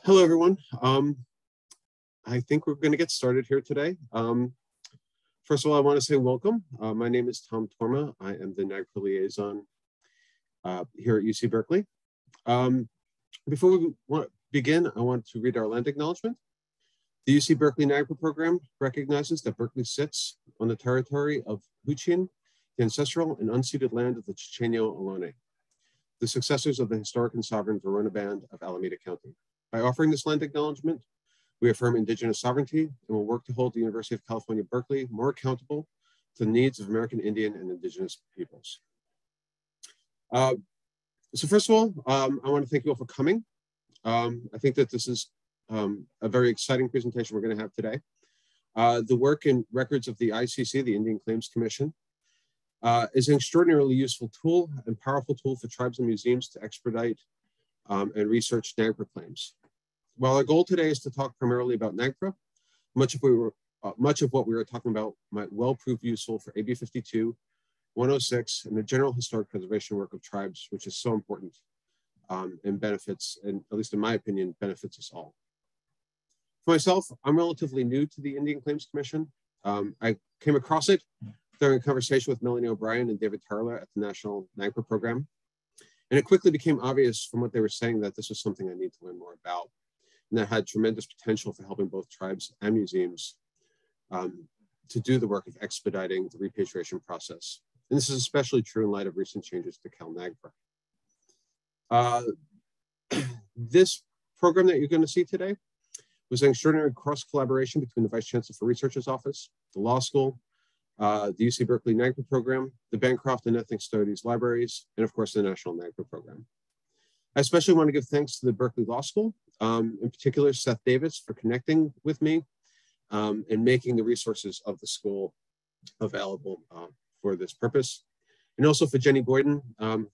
Hello, everyone. I think we're going to get started here today. First of all, I want to say welcome. My name is Torma. I am the NAGPRA Liaison here at UC Berkeley. Before we begin, I want to read our land acknowledgement. The UC Berkeley NAGPRA program recognizes that Berkeley sits on the territory of Huichin, the ancestral and unceded land of the Chochenyo Ohlone, the successors of the historic and sovereign Verona Band of Alameda County. By offering this land acknowledgement, we affirm Indigenous sovereignty and will work to hold the University of California, Berkeley more accountable to the needs of American Indian and Indigenous peoples. So first of all, I want to thank you all for coming. I think that this is a very exciting presentation we're going to have today. The work and records of the ICC, the Indian Claims Commission, is an extraordinarily useful tool and powerful tool for tribes and museums to expedite and research NAGPRA claims. While our goal today is to talk primarily about NAGPRA, much of what we were talking about might well prove useful for AB 52, 106, and the general historic preservation work of tribes, which is so important and benefits, and at least in my opinion, benefits us all. For myself, I'm relatively new to the Indian Claims Commission. I came across it during a conversation with Melanie O'Brien and David Tarla at the National NAGPRA program. And it quickly became obvious from what they were saying that this was something I need to learn more about, and that had tremendous potential for helping both tribes and museums to do the work of expediting the repatriation process. And this is especially true in light of recent changes to CalNAGPRA. This program that you're going to see today was an extraordinary cross-collaboration between the Vice Chancellor for Research's Office, the Law School, the UC Berkeley NAGPRA program, the Bancroft and Ethnic Studies libraries, and of course the National NAGPRA program. I especially want to give thanks to the Berkeley Law School, in particular Seth Davis, for connecting with me and making the resources of the school available for this purpose. And also for Jenny Boyden,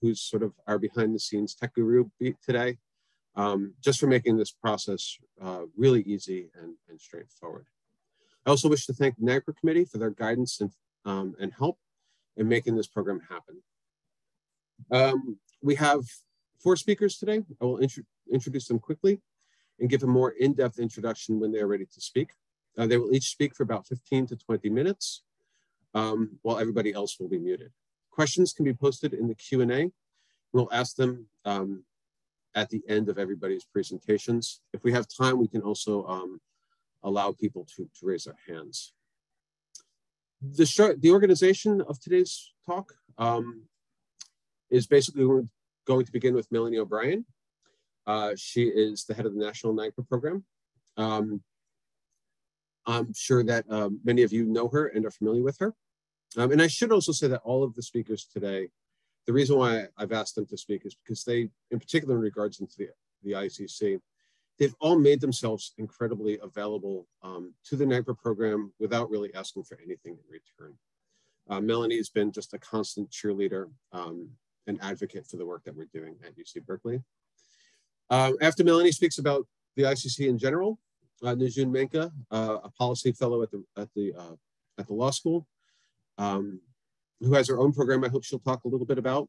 who's sort of our behind the scenes tech guru today, just for making this process really easy and straightforward. I also wish to thank the NAGPRA committee for their guidance and help in making this program happen. We have 4 speakers today. I will introduce them quickly and give a more in-depth introduction when they are ready to speak. They will each speak for about 15 to 20 minutes, while everybody else will be muted. Questions can be posted in the Q&A. We'll ask them at the end of everybody's presentations. If we have time, we can also allow people to raise their hands. The organization of today's talk is basically going to begin with Melanie O'Brien. She is the head of the National NAGPRA program. I'm sure that many of you know her and are familiar with her. And I should also say that all of the speakers today, the reason why I've asked them to speak is because they, in particular in regards to the ICC, they've all made themselves incredibly available to the NAGPRA program without really asking for anything in return. Melanie has been just a constant cheerleader and advocate for the work that we're doing at UC Berkeley. After Melanie speaks about the ICC in general, Nazune Menka, a policy fellow at the law school, who has her own program I hope she'll talk a little bit about,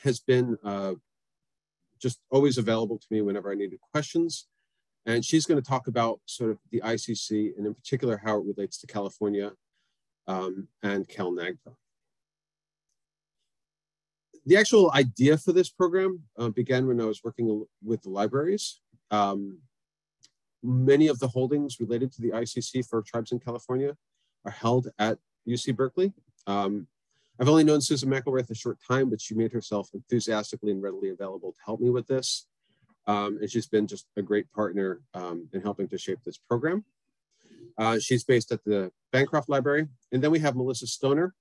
has been just always available to me whenever I needed questions. And she's going to talk about sort of the ICC and in particular how it relates to California and CalNAGPRA. The actual idea for this program began when I was working with the libraries. Many of the holdings related to the ICC for tribes in California are held at UC Berkeley. I've only known Susan Mcelroy a short time, but she made herself enthusiastically and readily available to help me with this. And she's been just a great partner in helping to shape this program. She's based at the Bancroft Library. And then we have Melissa Stoner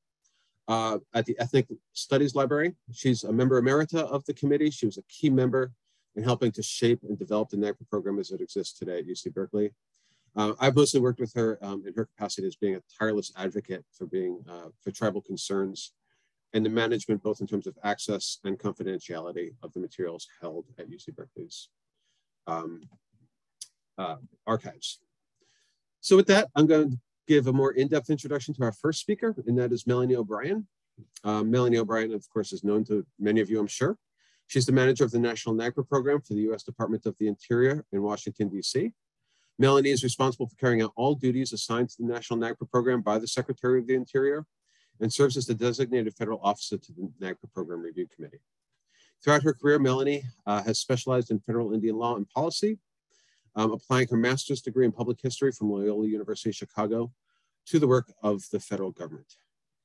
at the Ethnic Studies Library. She's a member emerita of the committee. She was a key member in helping to shape and develop the NAGPRA program as it exists today at UC Berkeley. I've mostly worked with her in her capacity as being a tireless advocate for tribal concerns and the management, both in terms of access and confidentiality of the materials held at UC Berkeley's archives. So with that, I'm going to give a more in-depth introduction to our first speaker, and that is Melanie O'Brien. Melanie O'Brien, of course, is known to many of you, I'm sure. She's the manager of the National NAGPRA program for the U.S. Department of the Interior in Washington, D.C. Melanie is responsible for carrying out all duties assigned to the National NAGPRA program by the Secretary of the Interior and serves as the designated federal officer to the NAGPRA Program Review Committee. Throughout her career, Melanie has specialized in federal Indian law and policy, applying her master's degree in public history from Loyola University, Chicago, to the work of the federal government.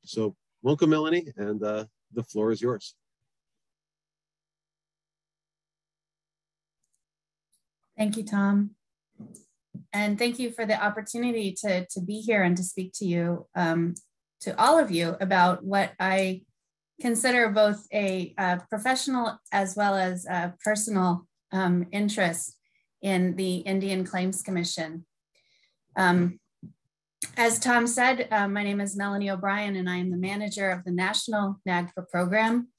So welcome, Melanie, and the floor is yours. Thank you, Tom. And thank you for the opportunity to be here and to speak to you, to all of you, about what I consider both a professional as well as a personal interest in the Indian Claims Commission. As Tom said, my name is Melanie O'Brien, and I am the manager of the National NAGPRA program.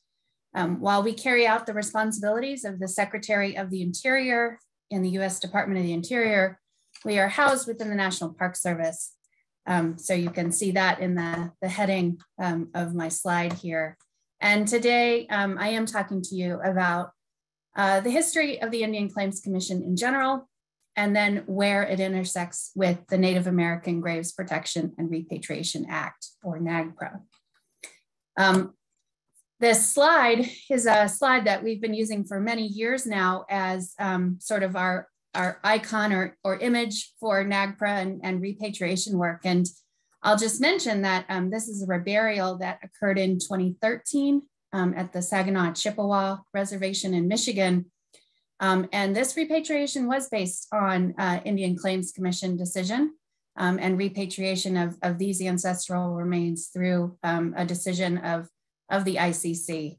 While we carry out the responsibilities of the Secretary of the Interior in the U.S. Department of the Interior, we are housed within the National Park Service. So you can see that in the heading of my slide here. And today I am talking to you about the history of the Indian Claims Commission in general, and then where it intersects with the Native American Graves Protection and Repatriation Act, or NAGPRA. This slide is a slide that we've been using for many years now as sort of our icon or image for NAGPRA and repatriation work. And I'll just mention that this is a reburial that occurred in 2013 at the Saginaw Chippewa Reservation in Michigan. And this repatriation was based on Indian Claims Commission decision and repatriation of these ancestral remains through a decision of the ICC.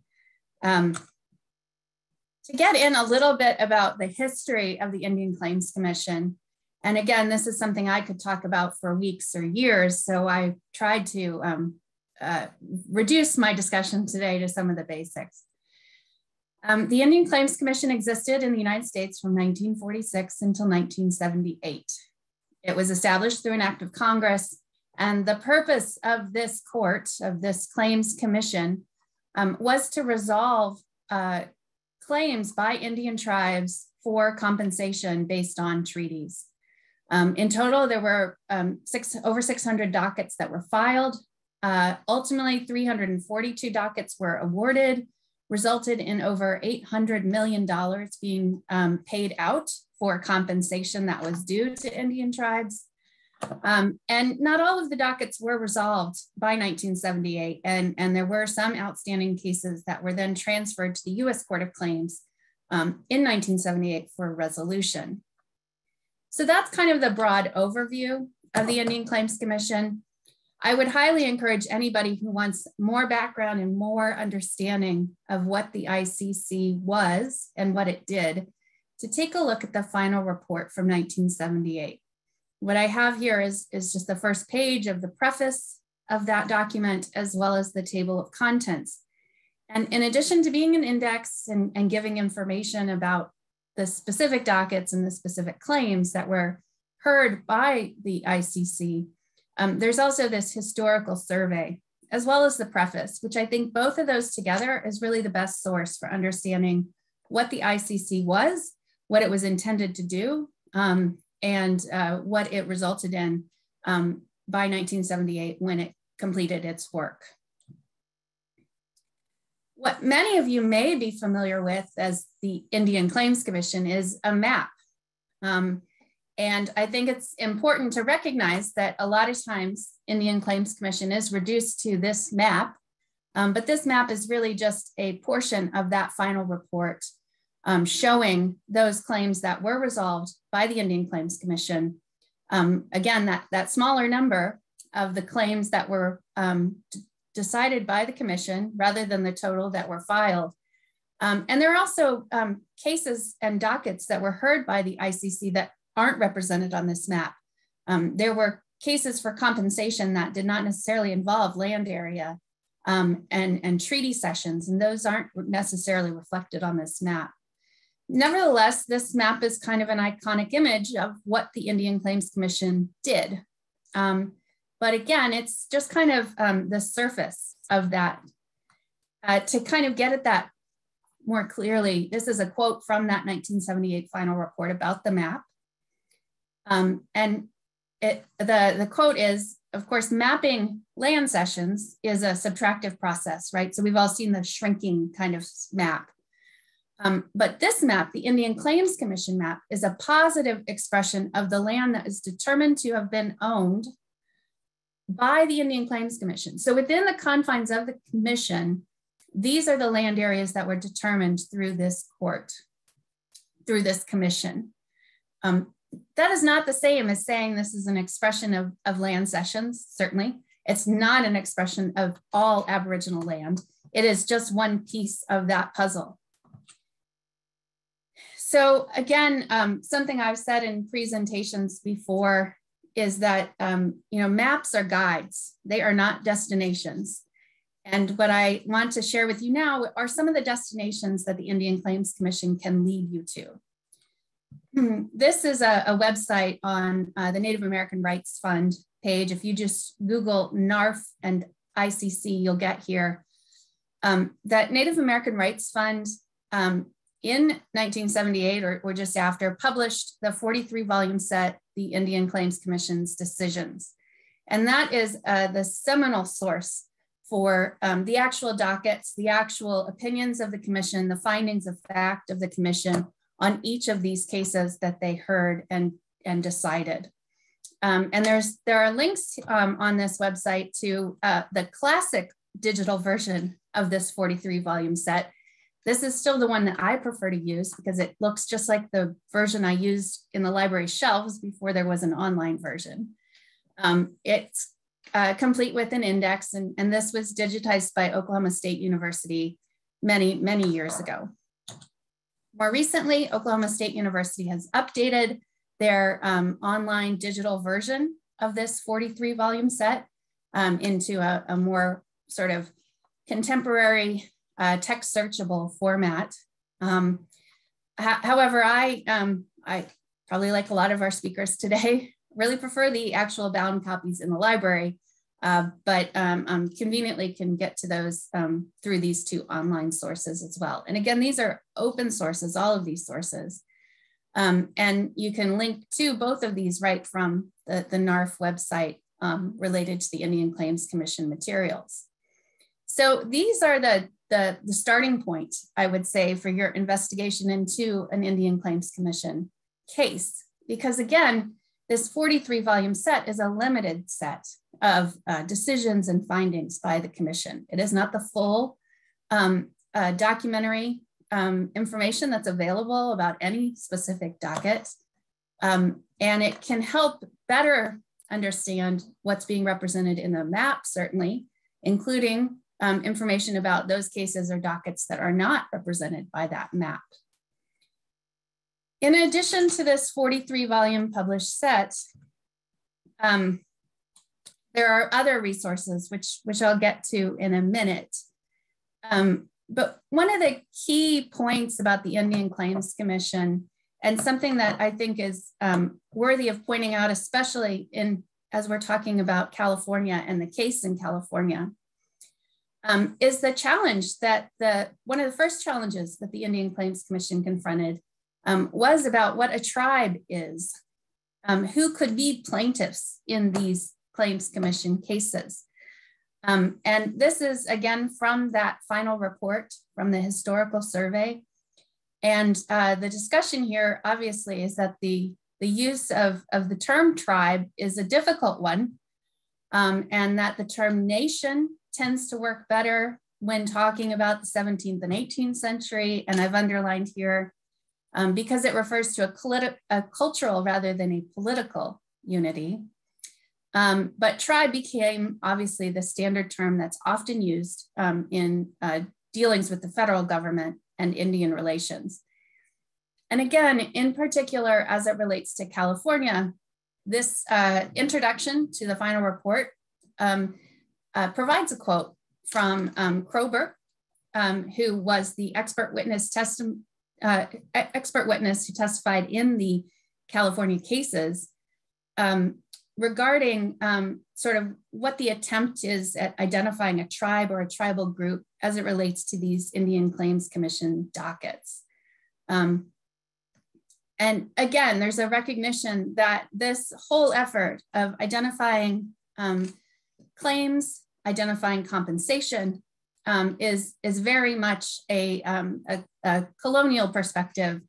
To get in a little bit about the history of the Indian Claims Commission, and again, this is something I could talk about for weeks or years, so I tried to reduce my discussion today to some of the basics. The Indian Claims Commission existed in the United States from 1946 until 1978. It was established through an act of Congress, and the purpose of this court, of this Claims Commission, was to resolve claims by Indian tribes for compensation based on treaties. In total, there were over 600 dockets that were filed. Ultimately, 342 dockets were awarded, resulted in over $800 million being paid out for compensation that was due to Indian tribes. And not all of the dockets were resolved by 1978, and there were some outstanding cases that were then transferred to the U.S. Court of Claims in 1978 for resolution. So that's kind of the broad overview of the Indian Claims Commission. I would highly encourage anybody who wants more background and more understanding of what the ICC was and what it did to take a look at the final report from 1978. What I have here is just the first page of the preface of that document, as well as the table of contents. And in addition to being an index and giving information about the specific dockets and the specific claims that were heard by the ICC, there's also this historical survey, as well as the preface, which I think both of those together is really the best source for understanding what the ICC was, what it was intended to do, and what it resulted in by 1978 when it completed its work. What many of you may be familiar with as the Indian Claims Commission is a map. And I think it's important to recognize that a lot of times Indian Claims Commission is reduced to this map, but this map is really just a portion of that final report showing those claims that were resolved by the Indian Claims Commission. Again, that smaller number of the claims that were decided by the commission rather than the total that were filed. And there are also cases and dockets that were heard by the ICC that aren't represented on this map. There were cases for compensation that did not necessarily involve land area and treaty sessions, and those aren't necessarily reflected on this map. Nevertheless, this map is kind of an iconic image of what the Indian Claims Commission did. But again, it's just kind of the surface of that to kind of get at more clearly, this is a quote from that 1978 final report about the map. And the quote is, of course, mapping land cessions is a subtractive process, right? So we've all seen the shrinking kind of map. But this map, the Indian Claims Commission map, is a positive expression of the land that is determined to have been owned by the Indian Claims Commission. So within the confines of the commission, these are the land areas that were determined through this court, through this commission. That is not the same as saying this is an expression of land cessions, certainly. It's not an expression of all Aboriginal land. It is just one piece of that puzzle. So again, something I've said in presentations before is that maps are guides. They are not destinations. And what I want to share with you now are some of the destinations that the Indian Claims Commission can lead you to. This is a website on the Native American Rights Fund page. If you just Google NARF and ICC, you'll get here. That Native American Rights Fund in 1978 or just after published the 43-volume set, the Indian Claims Commission's Decisions. And that is the seminal source for the actual dockets, the actual opinions of the commission, the findings of fact of the commission on each of these cases that they heard and decided. And there are links on this website to the classic digital version of this 43-volume set. This is still the one that I prefer to use because it looks just like the version I used in the library shelves before there was an online version. It's complete with an index, and this was digitized by Oklahoma State University many, many years ago. More recently, Oklahoma State University has updated their online digital version of this 43-volume set into a more sort of contemporary text searchable format. However, I probably, like a lot of our speakers today, really prefer the actual bound copies in the library, but conveniently can get to those through these two online sources as well. And again, these are open sources, all of these sources. And you can link to both of these right from the NARF website related to the Indian Claims Commission materials. So these are the starting point, I would say, for your investigation into an Indian Claims Commission case. Because again, this 43-volume set is a limited set of decisions and findings by the commission. It is not the full documentary information that's available about any specific docket. And it can help better understand what's being represented in the map, certainly, including information about those cases or dockets that are not represented by that map. In addition to this 43-volume published set, there are other resources which I'll get to in a minute. But one of the key points about the Indian Claims Commission, and something that I think is worthy of pointing out, especially as we're talking about California and the case in California, is the challenge that one of the first challenges that the Indian Claims Commission confronted was about what a tribe is, who could be plaintiffs in these Claims Commission cases. And this is, again, from that final report from the historical survey. And the discussion here, obviously, is that the use of the term tribe is a difficult one, and that the term nation tends to work better when talking about the 17th and 18th century. And I've underlined here because it refers to a cultural rather than a political unity. But tribe became obviously the standard term that's often used in dealings with the federal government and Indian relations. And again, in particular, as it relates to California, this introduction to the final report provides a quote from Kroeber, who was the expert witness who testified in the California cases. regarding sort of what the attempt is at identifying a tribe or a tribal group as it relates to these Indian Claims Commission dockets. And again, there's a recognition that this whole effort of identifying claims, identifying compensation is very much a colonial perspective,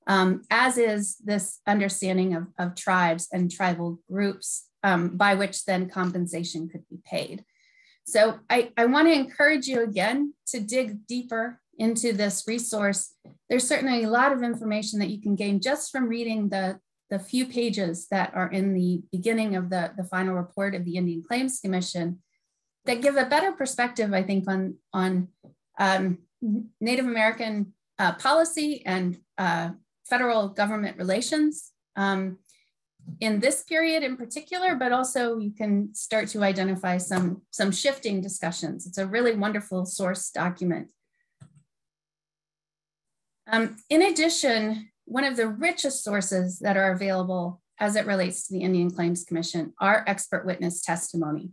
as is this understanding of tribes and tribal groups by which then compensation could be paid. So I want to encourage you again to dig deeper into this resource. There's certainly a lot of information that you can gain just from reading the few pages that are in the beginning of the final report of the Indian Claims Commission that give a better perspective, I think, on Native American policy and federal government relations in this period in particular, but also you can start to identify some shifting discussions. It's a really wonderful source document. In addition, one of the richest sources that are available as it relates to the Indian Claims Commission are expert witness testimony.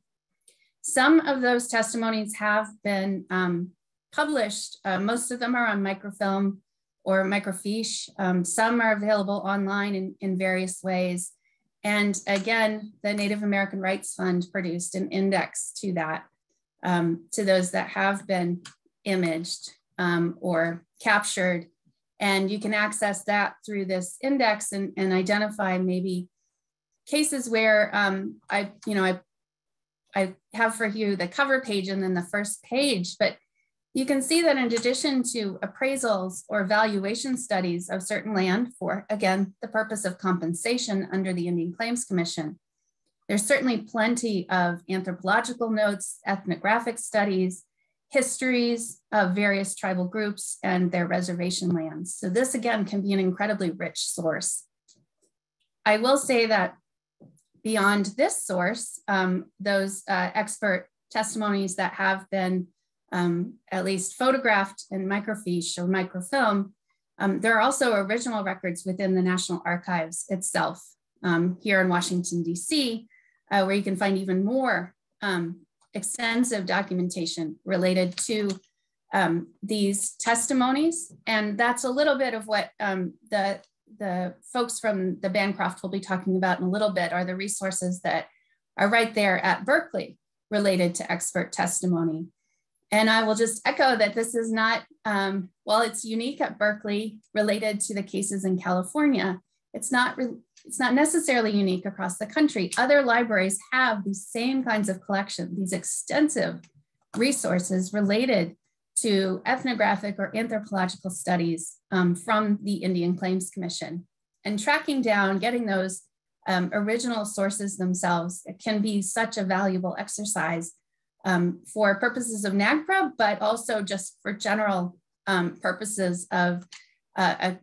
Some of those testimonies have been published. Most of them are on microfilm or microfiche. Some are available online in various ways. And again, the Native American Rights Fund produced an index to that, to those that have been imaged or captured. And you can access that through this index and identify maybe cases where I have for you the cover page and then the first page, but you can see that in addition to appraisals or valuation studies of certain land for, again, the purpose of compensation under the Indian Claims Commission, there's certainly plenty of anthropological notes, ethnographic studies, histories of various tribal groups and their reservation lands. So this, again, can be an incredibly rich source. I will say that beyond this source, those expert testimonies that have been at least photographed in microfiche or microfilm, there are also original records within the National Archives itself here in Washington, DC, where you can find even more extensive documentation related to these testimonies. And that's a little bit of what the folks from the Bancroft will be talking about in a little bit, are the resources that are right there at Berkeley related to expert testimony. And I will just echo that this is not, while it's unique at Berkeley related to the cases in California, it's not necessarily unique across the country. Other libraries have these same kinds of collections, these extensive resources related to ethnographic or anthropological studies from the Indian Claims Commission. And tracking down, getting those original sources themselves, it can be such a valuable exercise for purposes of NAGPRA, but also just for general purposes of a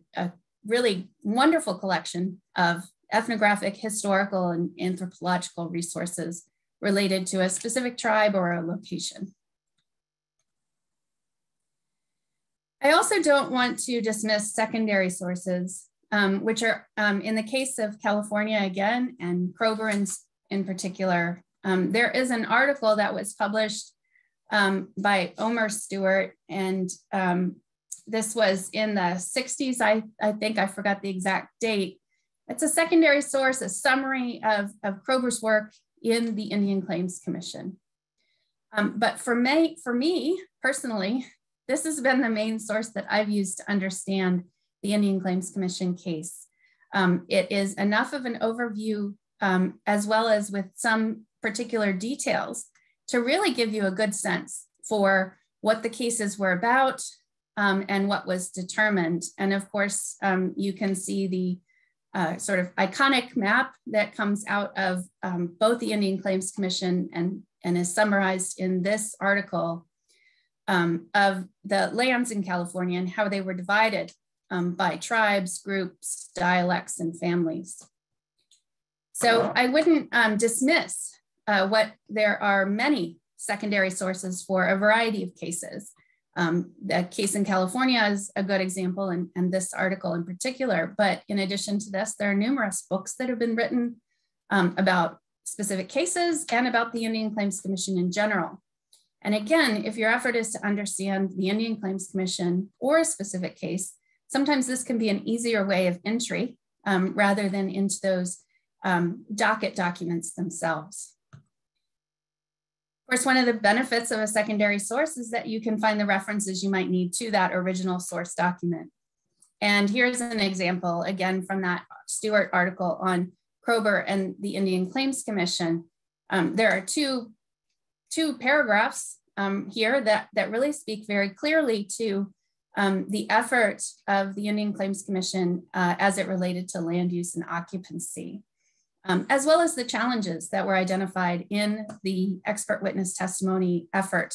really wonderful collection of ethnographic, historical, and anthropological resources related to a specific tribe or a location. I also don't want to dismiss secondary sources, which are in the case of California again, and Kroger in particular. There is an article that was published by Omer Stewart, and this was in the 60s, I think, I forgot the exact date. It's a secondary source, a summary of Kroger's work in the Indian Claims Commission. But for me personally, this has been the main source that I've used to understand the Indian Claims Commission case. It is enough of an overview as well as with some particular details to really give you a good sense for what the cases were about and what was determined. And of course, you can see the sort of iconic map that comes out of both the Indian Claims Commission and is summarized in this article of the lands in California and how they were divided by tribes, groups, dialects, and families. So I wouldn't dismiss what there are many secondary sources for a variety of cases. The case in California is a good example, and this article in particular. But in addition to this, there are numerous books that have been written about specific cases and about the Indian Claims Commission in general. And again, if your effort is to understand the Indian Claims Commission or a specific case, sometimes this can be an easier way of entry rather than into those docket documents themselves. Of course, one of the benefits of a secondary source is that you can find the references you might need to that original source document. And here's an example, again, from that Stewart article on Kroeber and the Indian Claims Commission. There are two paragraphs here that really speak very clearly to the effort of the Indian Claims Commission as it related to land use and occupancy, as well as the challenges that were identified in the expert witness testimony effort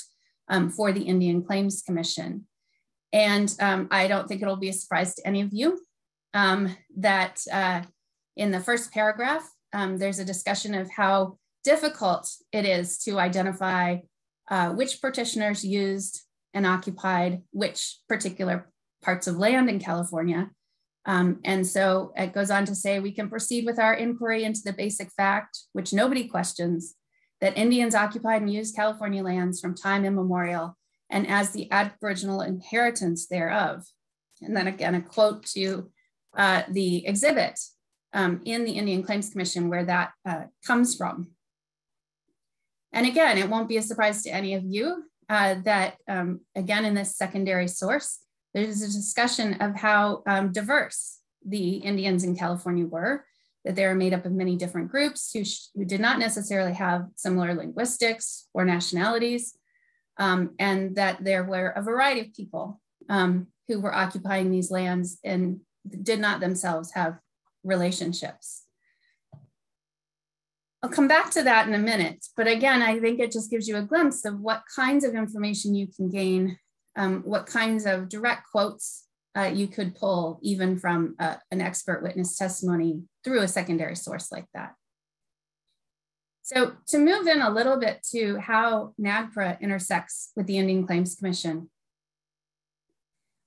for the Indian Claims Commission. And I don't think it'll be a surprise to any of you that in the first paragraph, there's a discussion of how difficult it is to identify which petitioners used and occupied which particular parts of land in California. And so it goes on to say, we can proceed with our inquiry into the basic fact, which nobody questions, that Indians occupied and used California lands from time immemorial and as the Aboriginal inheritance thereof. And then again, a quote to the exhibit in the Indian Claims Commission where that comes from. And again, it won't be a surprise to any of you that, again, in this secondary source, there's a discussion of how diverse the Indians in California were, that they were made up of many different groups who did not necessarily have similar linguistics or nationalities, and that there were a variety of people who were occupying these lands and did not themselves have relationships. I'll come back to that in a minute, but again, I think it just gives you a glimpse of what kinds of information you can gain, what kinds of direct quotes you could pull even from an expert witness testimony through a secondary source like that. So to move in a little bit to how NAGPRA intersects with the Indian Claims Commission.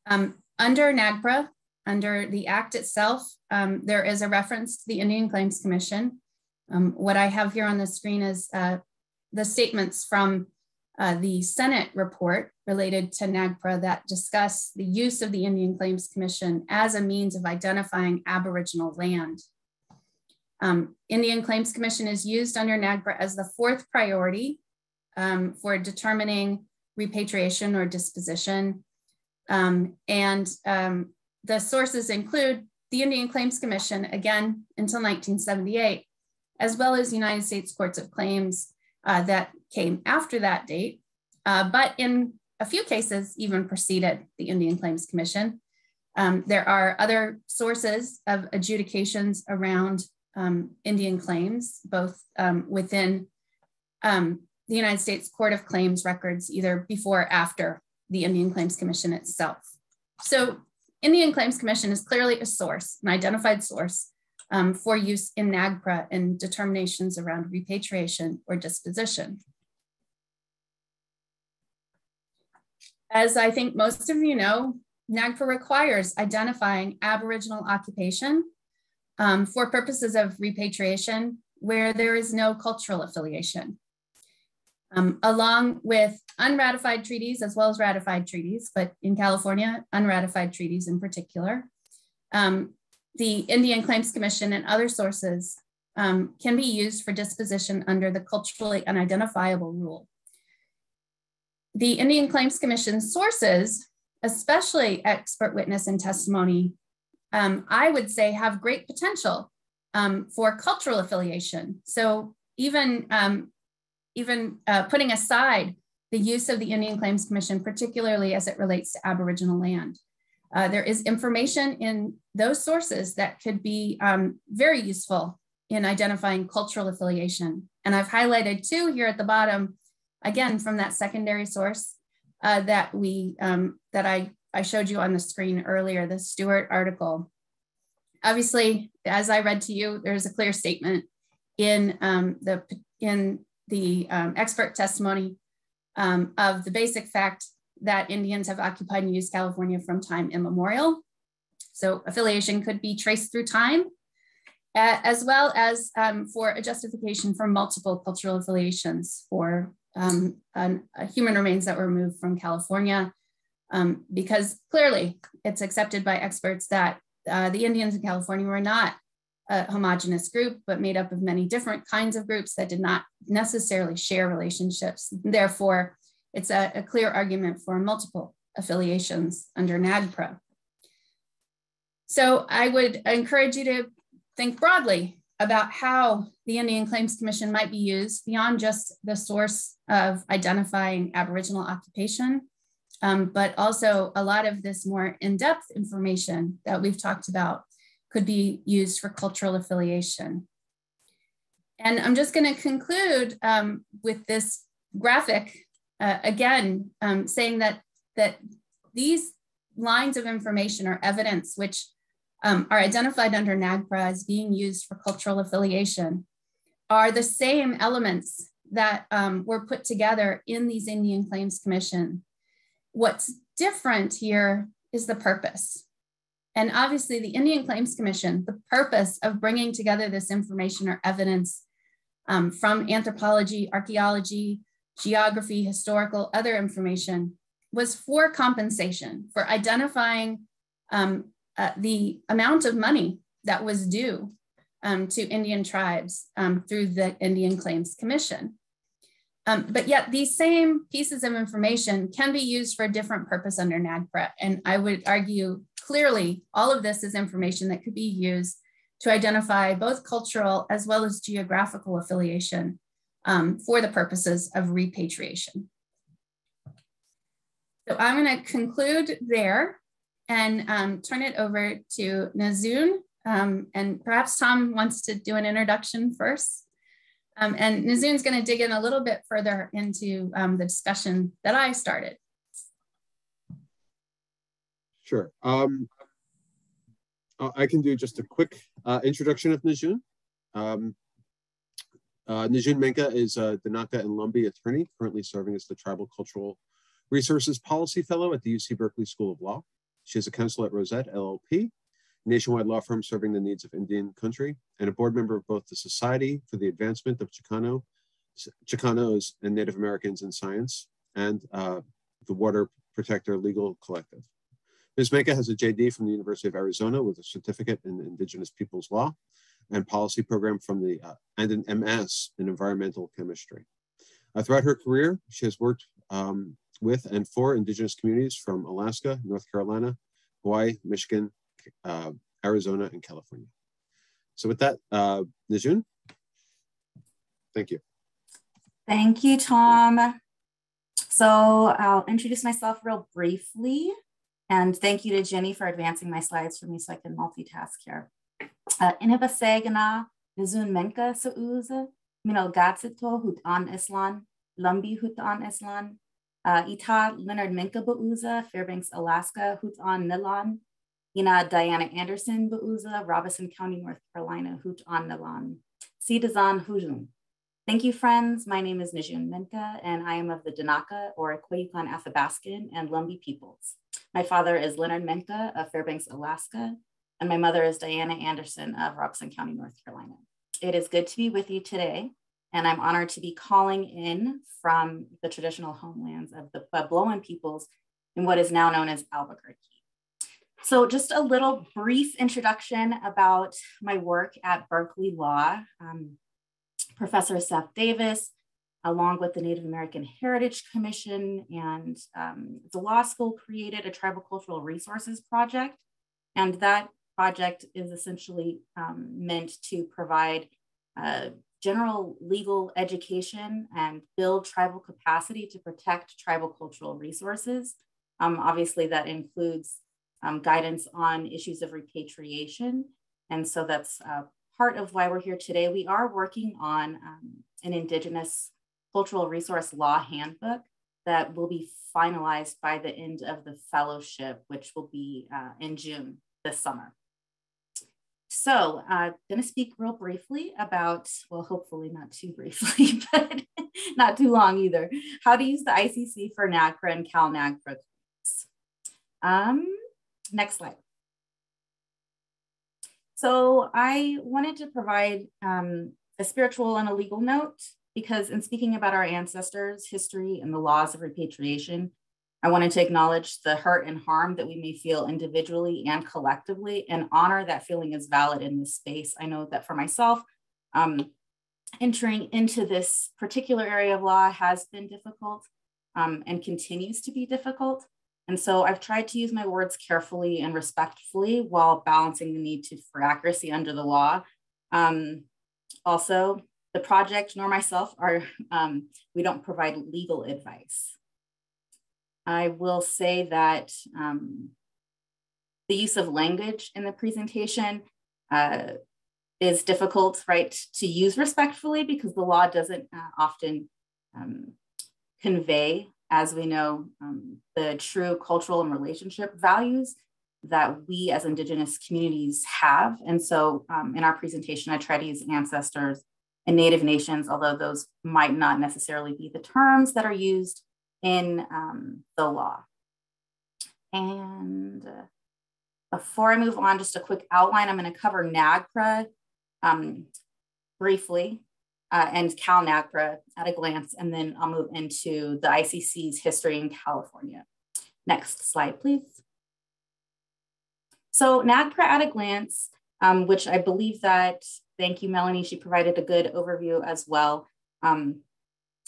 Under NAGPRA, under the Act itself, there is a reference to the Indian Claims Commission. What I have here on the screen is the statements from the Senate report related to NAGPRA that discuss the use of the Indian Claims Commission as a means of identifying Aboriginal land. Indian Claims Commission is used under NAGPRA as the fourth priority for determining repatriation or disposition. The sources include the Indian Claims Commission, again, until 1978, as well as United States Courts of Claims that came after that date, but in a few cases even preceded the Indian Claims Commission. There are other sources of adjudications around Indian claims, both within the United States Court of Claims records, either before or after the Indian Claims Commission itself. So Indian Claims Commission is clearly a source, an identified source for use in NAGPRA and determinations around repatriation or disposition. As I think most of you know, NAGPRA requires identifying Aboriginal occupation for purposes of repatriation where there is no cultural affiliation. Along with unratified treaties as well as ratified treaties, but in California, unratified treaties in particular, the Indian Claims Commission and other sources can be used for disposition under the culturally unidentifiable rule. The Indian Claims Commission sources, especially expert witness and testimony, I would say have great potential for cultural affiliation. So even putting aside the use of the Indian Claims Commission, particularly as it relates to Aboriginal land, there is information in those sources that could be very useful in identifying cultural affiliation. And I've highlighted two here at the bottom, again, from that secondary source that I showed you on the screen earlier, the Stewart article. Obviously, as I read to you, there's a clear statement in the expert testimony of the basic fact that Indians have occupied and used California from time immemorial. So affiliation could be traced through time. as well as for a justification for multiple cultural affiliations for human remains that were removed from California, because clearly it's accepted by experts that the Indians in California were not a homogeneous group, but made up of many different kinds of groups that did not necessarily share relationships. Therefore, it's a clear argument for multiple affiliations under NAGPRA. So I would encourage you to think broadly about how the Indian Claims Commission might be used beyond just the source of identifying Aboriginal occupation, but also a lot of this more in-depth information that we've talked about could be used for cultural affiliation. And I'm just going to conclude with this graphic, again, saying that these lines of information or evidence which are identified under NAGPRA as being used for cultural affiliation are the same elements that were put together in these Indian Claims Commission. What's different here is the purpose. And obviously the Indian Claims Commission, the purpose of bringing together this information or evidence from anthropology, archaeology, geography, historical, other information was for compensation, for identifying the amount of money that was due to Indian tribes through the Indian Claims Commission. But yet these same pieces of information can be used for a different purpose under NAGPRA. And I would argue clearly all of this is information that could be used to identify both cultural as well as geographical affiliation for the purposes of repatriation. So I'm going to conclude there and turn it over to Nazune. And perhaps Tom wants to do an introduction first. And Nazune's going to dig in a little bit further into the discussion that I started. Sure. I can do just a quick introduction of Nazune. Nazune Menka is a Denaakk'e and Lumbee attorney, currently serving as the Tribal Cultural Resources Policy Fellow at the UC Berkeley School of Law. She is a counsel at Rosette LLP, a nationwide law firm serving the needs of Indian country, and a board member of both the Society for the Advancement of Chicanos and Native Americans in Science and the Water Protector Legal Collective. Ms. Menka has a JD from the University of Arizona with a certificate in Indigenous Peoples Law and Policy program from the and an MS in Environmental Chemistry. Throughout her career, she has worked with and for Indigenous communities from Alaska, North Carolina, Hawaii, Michigan, Arizona, and California. So with that, Nazune, thank you. Thank you, Tom. So I'll introduce myself real briefly, and thank you to Jenny for advancing my slides for me so I can multitask here. Inibasegana Nazune Menka Sauze, Minal Gatsito Hutan Islan, Lumbee Hutan Islan, Ita Leonard Menka Bauza, Fairbanks, Alaska, Hutan Nilan, Ina Diana Anderson Bauza, Robeson County, North Carolina, Hutan Nilan, Sidazan Hujun. Thank you, friends. My name is Nazune Menka, and I am of the Denaakk'e, or Koyukon Athabaskan, and Lumbee peoples. My father is Leonard Menka of Fairbanks, Alaska, and my mother is Diana Anderson of Robeson County, North Carolina. It is good to be with you today, and I'm honored to be calling in from the traditional homelands of the Puebloan peoples in what is now known as Albuquerque. So just a little brief introduction about my work at Berkeley Law. Professor Seth Davis, along with the Native American Heritage Commission and the law school, created a Tribal Cultural Resources Project. And that project is essentially meant to provide general legal education and build tribal capacity to protect tribal cultural resources. Obviously, that includes guidance on issues of repatriation. And so that's part of why we're here today. We are working on an Indigenous Cultural Resource Law Handbook that will be finalized by the end of the fellowship, which will be in June this summer. So I'm going to speak real briefly about, well, hopefully not too briefly, but not too long either, how to use the ICC for NAGPRA and CalNAGPRA. Next slide. So I wanted to provide a spiritual and a legal note, because in speaking about our ancestors, history, and the laws of repatriation, I wanted to acknowledge the hurt and harm that we may feel individually and collectively, and honor that feeling is valid in this space. I know that for myself, entering into this particular area of law has been difficult and continues to be difficult. And so I've tried to use my words carefully and respectfully while balancing the need for accuracy under the law. Also, the project nor myself we don't provide legal advice. I will say that the use of language in the presentation is difficult, right, to use respectfully, because the law doesn't often convey, as we know, the true cultural and relationship values that we as Indigenous communities have. And so in our presentation, I try to use ancestors and Native nations, although those might not necessarily be the terms that are used in the law. And before I move on, just a quick outline. I'm going to cover NAGPRA briefly, and CalNAGPRA at a glance, and then I'll move into the ICC's history in California. Next slide, please. So NAGPRA at a glance, which I believe that, thank you, Melanie, she provided a good overview as well.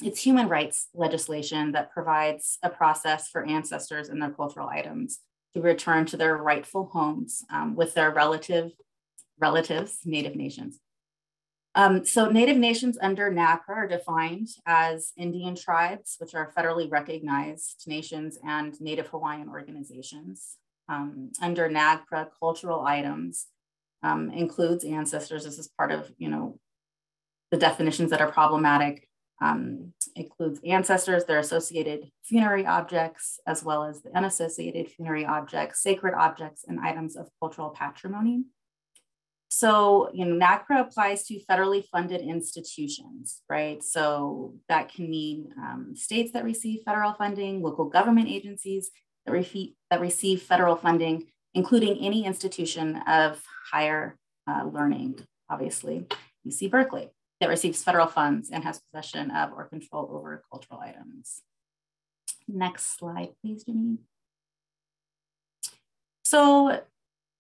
It's human rights legislation that provides a process for ancestors and their cultural items to return to their rightful homes with their relatives, Native nations. So Native nations under NAGPRA are defined as Indian tribes, which are federally recognized nations and Native Hawaiian organizations. Under NAGPRA, cultural items includes ancestors. This is part of, the definitions that are problematic. Includes ancestors, their associated funerary objects, as well as the unassociated funerary objects, sacred objects, and items of cultural patrimony. So, NAGPRA applies to federally funded institutions, right? So that can mean states that receive federal funding, local government agencies that receive federal funding, including any institution of higher learning, obviously, UC Berkeley, that receives federal funds and has possession of or control over cultural items. Next slide, please, Janine. So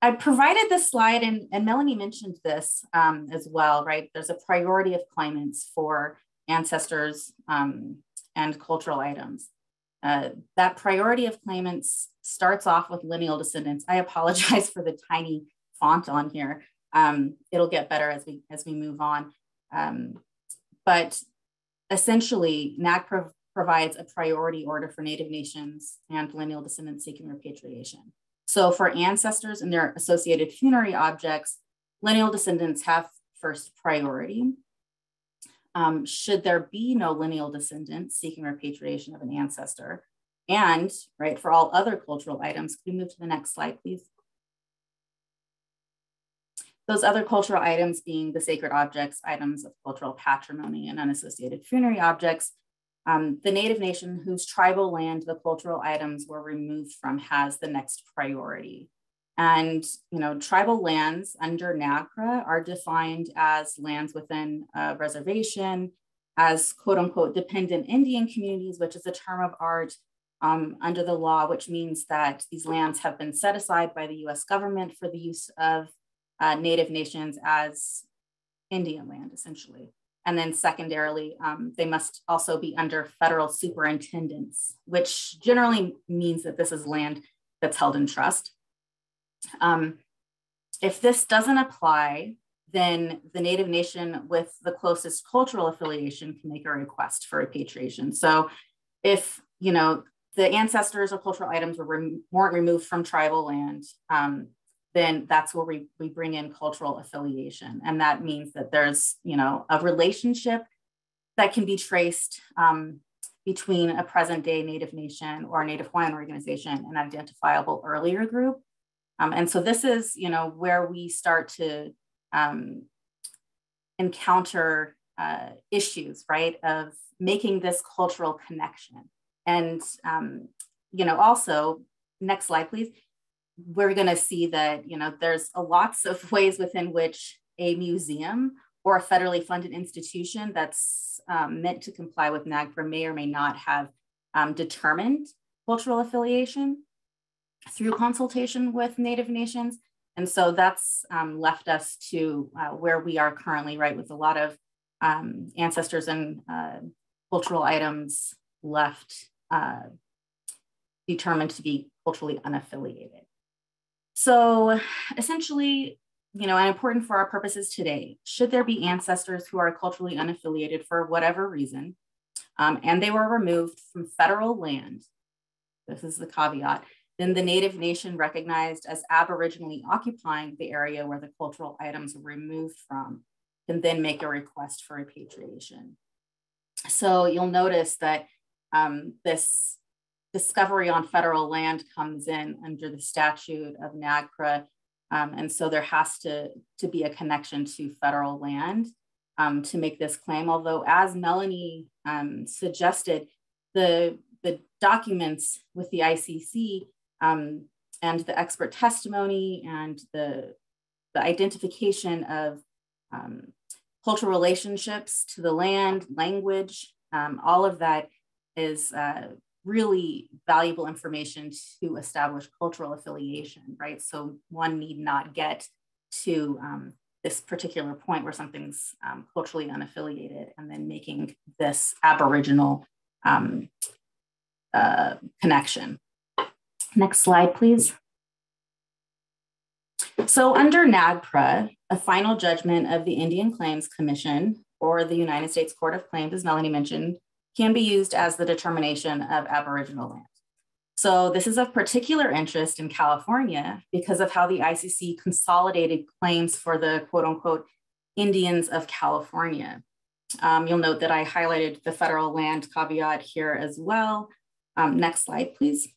I provided this slide, and Melanie mentioned this as well, right? There's a priority of claimants for ancestors and cultural items. That priority of claimants starts off with lineal descendants. I apologize for the tiny font on here. It'll get better as we move on. But essentially, NAGPRA provides a priority order for Native nations and lineal descendants seeking repatriation. So for ancestors and their associated funerary objects, lineal descendants have first priority. Should there be no lineal descendant seeking repatriation of an ancestor, and right, for all other cultural items, can we move to the next slide, please? Those other cultural items being the sacred objects, items of cultural patrimony, and unassociated funerary objects. The Native nation whose tribal land the cultural items were removed from has the next priority. And tribal lands under NAGPRA are defined as lands within a reservation, as quote unquote dependent Indian communities, which is a term of art under the law, which means that these lands have been set aside by the US government for the use of Native nations as Indian land, essentially. And then secondarily, they must also be under federal superintendence, which generally means that this is land that's held in trust. If this doesn't apply, then the Native nation with the closest cultural affiliation can make a request for repatriation. So if, the ancestors or cultural items weren't removed from tribal land, then that's where we bring in cultural affiliation. And that means that there's, a relationship that can be traced between a present day Native nation or a Native Hawaiian organization, an identifiable earlier group. And so this is, where we start to encounter issues, right, of making this cultural connection. And, also, next slide, please. we're going to see that, there's lots of ways within which a museum or a federally funded institution that's meant to comply with NAGPRA may or may not have determined cultural affiliation through consultation with Native nations. And so that's left us to where we are currently, right, with a lot of ancestors and cultural items left determined to be culturally unaffiliated. So essentially, and important for our purposes today, should there be ancestors who are culturally unaffiliated for whatever reason, and they were removed from federal land, this is the caveat, then the Native nation recognized as aboriginally occupying the area where the cultural items were removed from can then make a request for repatriation. So you'll notice that this discovery on federal land comes in under the statute of NAGPRA. And so there has to be a connection to federal land to make this claim. Although, as Melanie suggested, the documents with the ICC and the expert testimony and the identification of cultural relationships to the land, language, all of that is really valuable information to establish cultural affiliation, right? So one need not get to this particular point where something's culturally unaffiliated and then making this aboriginal connection. Next slide, please. So under NAGPRA, a final judgment of the Indian Claims Commission or the United States Court of Claims, as Melanie mentioned, can be used as the determination of aboriginal land. So this is of particular interest in California because of how the ICC consolidated claims for the quote unquote Indians of California. You'll note that I highlighted the federal land caveat here as well. Next slide, please.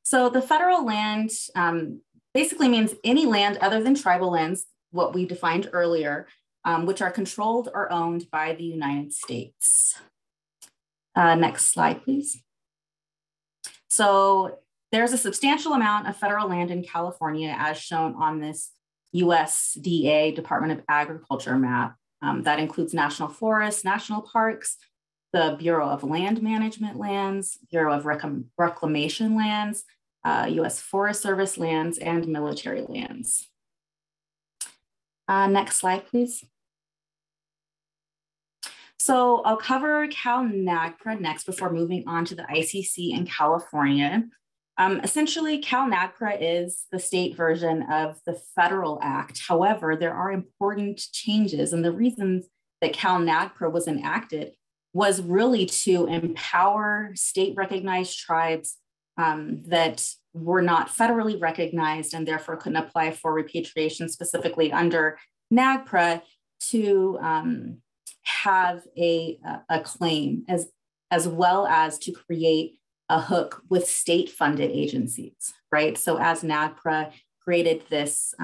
So the federal land basically means any land other than tribal lands, what we defined earlier, which are controlled or owned by the United States. Next slide, please. So there's a substantial amount of federal land in California as shown on this USDA Department of Agriculture map. That includes national forests, national parks, the Bureau of Land Management lands, Bureau of Reclamation lands, US Forest Service lands, and military lands. Next slide, please. So I'll cover CalNAGPRA next before moving on to the ICC in California. Essentially, CalNAGPRA is the state version of the federal act. However, there are important changes, and the reason that CalNAGPRA was enacted was really to empower state-recognized tribes that were not federally recognized and therefore couldn't apply for repatriation specifically under NAGPRA to have a claim as well as to create a hook with state-funded agencies, right? So as NAGPRA created this,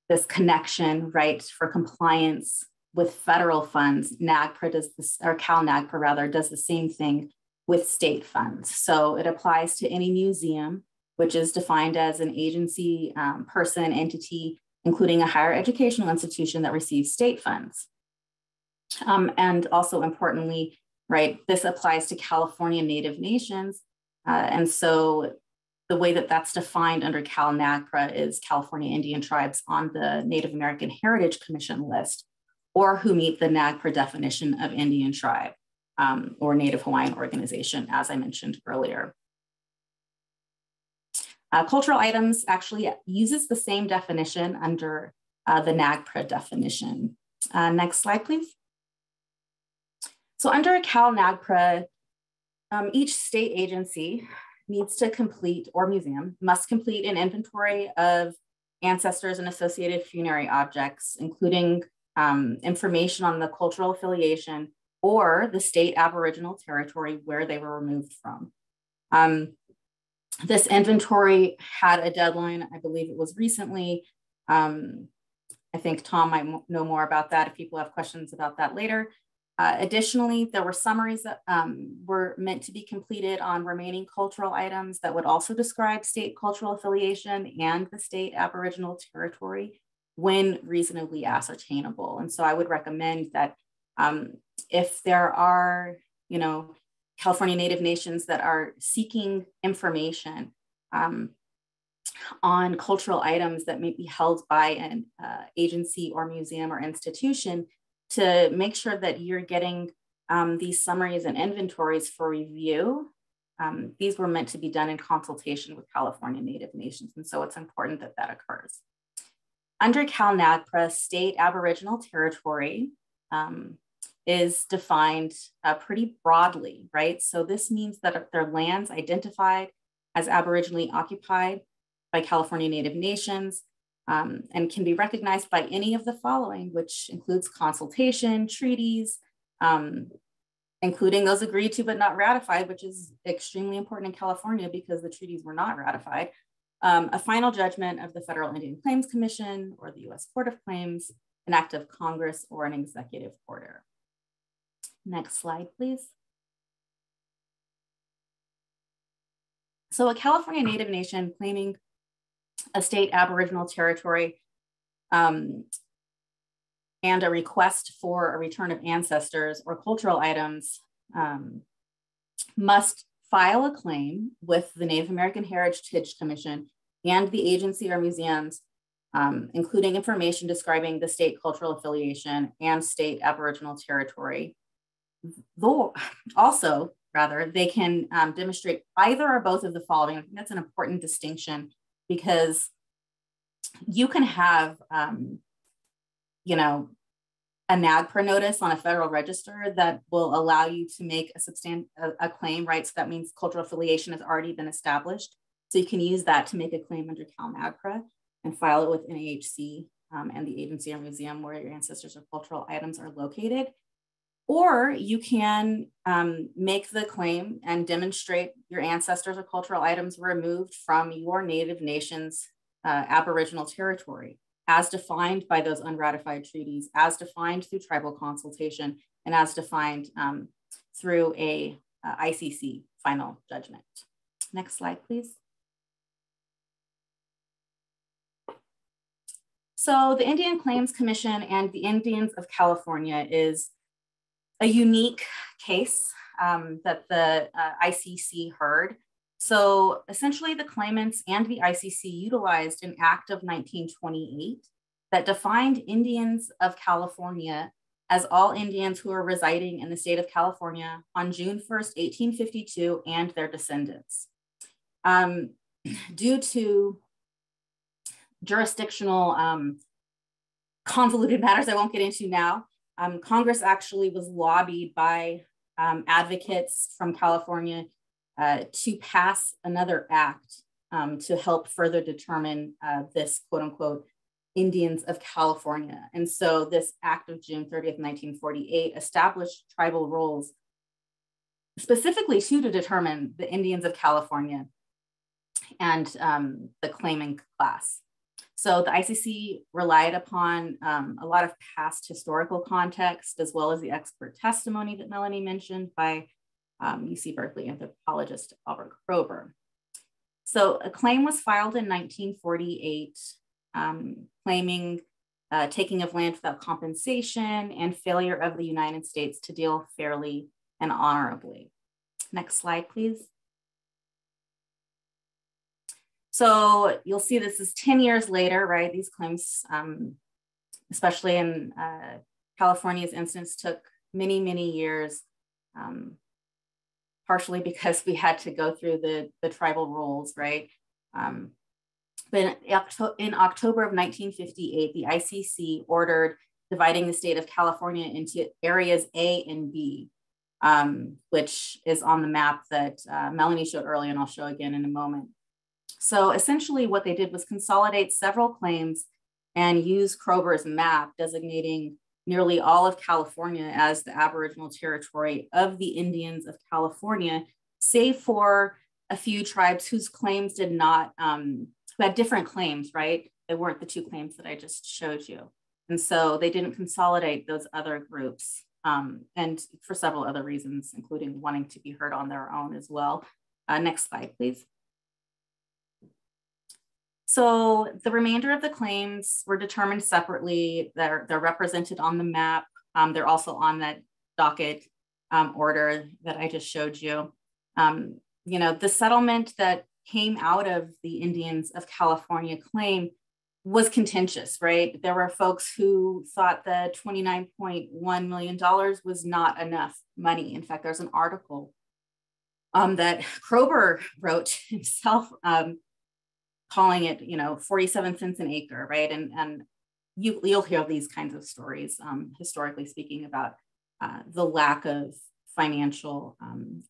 this connection, right, for compliance with federal funds, NAGPRA does this, or CalNAGPRA rather, does the same thing with state funds. So it applies to any museum, which is defined as an agency, person, entity, including a higher educational institution that receives state funds. And also importantly, right, this applies to California Native nations. And so the way that that's defined under CalNAGPRA is California Indian tribes on the Native American Heritage Commission list, or who meet the NAGPRA definition of Indian tribe or Native Hawaiian organization, as I mentioned earlier. Cultural items actually uses the same definition under the NAGPRA definition. Next slide, please. So under CalNAGPRA, each state agency needs to complete, or museum, must complete an inventory of ancestors and associated funerary objects, including information on the cultural affiliation or the state aboriginal territory where they were removed from. This inventory had a deadline, I believe it was recently. I think Tom might know more about that if people have questions about that later. Additionally, there were summaries that were meant to be completed on remaining cultural items that would also describe state cultural affiliation and the state Aboriginal territory when reasonably ascertainable. And so I would recommend that if there are, California Native nations that are seeking information on cultural items that may be held by an agency or museum or institution, to make sure that you're getting these summaries and inventories for review. These were meant to be done in consultation with California Native nations, and so it's important that that occurs. Under CalNAGPRA, state Aboriginal territory is defined pretty broadly, right? So this means that they're lands identified as Aboriginally occupied by California Native nations, and can be recognized by any of the following, which includes consultation, treaties, including those agreed to but not ratified, which is extremely important in California because the treaties were not ratified, a final judgment of the Federal Indian Claims Commission or the US Court of Claims, an act of Congress, or an executive order. Next slide, please. So a California Native nation claiming a state Aboriginal territory and a request for a return of ancestors or cultural items must file a claim with the Native American Heritage Commission and the agency or museums, including information describing the state cultural affiliation and state Aboriginal territory. Though also, rather, they can demonstrate either or both of the following. I think that's an important distinction, because you can have, a NAGPRA notice on a federal register that will allow you to make a claim, right? So that means cultural affiliation has already been established. So you can use that to make a claim under CalNAGPRA and file it with NAHC and the agency or museum where your ancestors or cultural items are located. Or you can make the claim and demonstrate your ancestors or cultural items were removed from your Native nation's Aboriginal territory, as defined by those unratified treaties, as defined through tribal consultation, and as defined through a ICC final judgment. Next slide, please. So the Indian Claims Commission and the Indians of California is a unique case that the ICC heard. So essentially the claimants and the ICC utilized an act of 1928 that defined Indians of California as all Indians who are residing in the state of California on June 1st, 1852, and their descendants. Due to jurisdictional convoluted matters I won't get into now, Congress actually was lobbied by advocates from California to pass another act to help further determine this quote unquote Indians of California. And so this act of June 30th, 1948 established tribal roles specifically to determine the Indians of California and the claiming class. So the ICC relied upon a lot of past historical context, as well as the expert testimony that Melanie mentioned by UC Berkeley anthropologist Albert Kroeber. So a claim was filed in 1948 claiming taking of land without compensation and failure of the United States to deal fairly and honorably. Next slide, please. So you'll see this is 10 years later, right? These claims, especially in California's instance, took many, many years, partially because we had to go through the tribal rules, right? But in October of 1958, the ICC ordered dividing the state of California into areas A and B, which is on the map that Melanie showed earlier, and I'll show again in a moment. So essentially what they did was consolidate several claims and use Kroeber's map designating nearly all of California as the Aboriginal territory of the Indians of California, save for a few tribes whose claims did not, who had different claims, right? They weren't the two claims that I just showed you. And so they didn't consolidate those other groups and for several other reasons, including wanting to be heard on their own as well. Next slide, please. So the remainder of the claims were determined separately. They're represented on the map. They're also on that docket order that I just showed you. You know, the settlement that came out of the Indians of California claim was contentious, right? There were folks who thought that $29.1 million was not enough money. In fact, there's an article that Kroeber wrote himself, calling it, you know, 47 cents an acre, right? And you'll hear these kinds of stories, historically speaking, about the lack of financial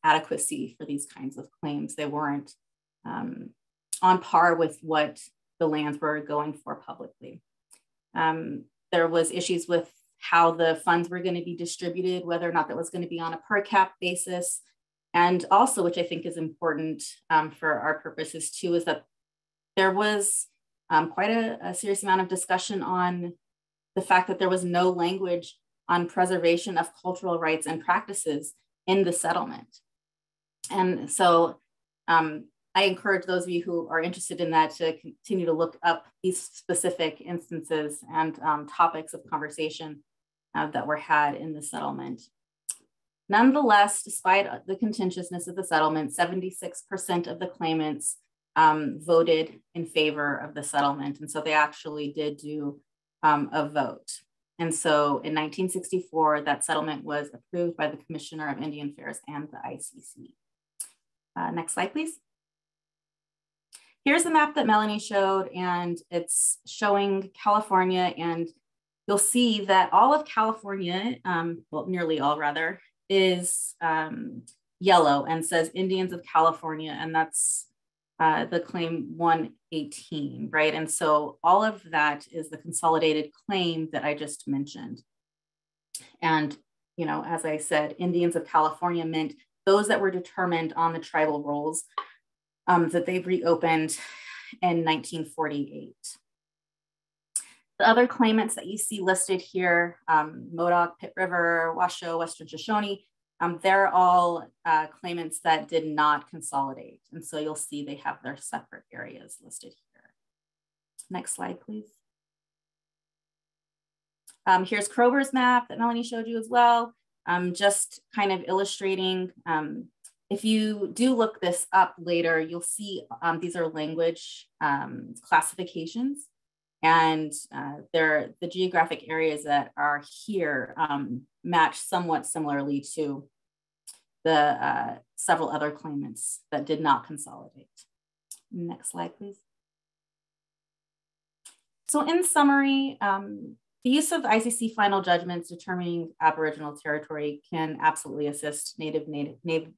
adequacy for these kinds of claims. They weren't on par with what the lands were going for publicly. There was issues with how the funds were going to be distributed, whether or not that was going to be on a per cap basis. And also, which I think is important for our purposes too, is that there was quite a serious amount of discussion on the fact that there was no language on preservation of cultural rights and practices in the settlement. And so I encourage those of you who are interested in that to continue to look up these specific instances and topics of conversation that were had in the settlement. Nonetheless, despite the contentiousness of the settlement, 76% of the claimants voted in favor of the settlement. And so they actually did do a vote. And so in 1964, that settlement was approved by the Commissioner of Indian Affairs and the ICC. Next slide, please. Here's the map that Melanie showed, and it's showing California, and you'll see that all of California, well, nearly all rather, is yellow and says Indians of California, and that's the claim 118, right? And so all of that is the consolidated claim that I just mentioned. And, you know, as I said, Indians of California meant those that were determined on the tribal rolls that they've reopened in 1948. The other claimants that you see listed here, Modoc, Pitt River, Washoe, Western Shoshone, they're all claimants that did not consolidate. And so you'll see they have their separate areas listed here. Next slide, please. Here's Kroeber's map that Melanie showed you as well, just kind of illustrating. If you do look this up later, you'll see these are language classifications. And the geographic areas that are here match somewhat similarly to the several other claimants that did not consolidate. Next slide, please. So in summary, the use of ICC final judgments determining Aboriginal territory can absolutely assist Native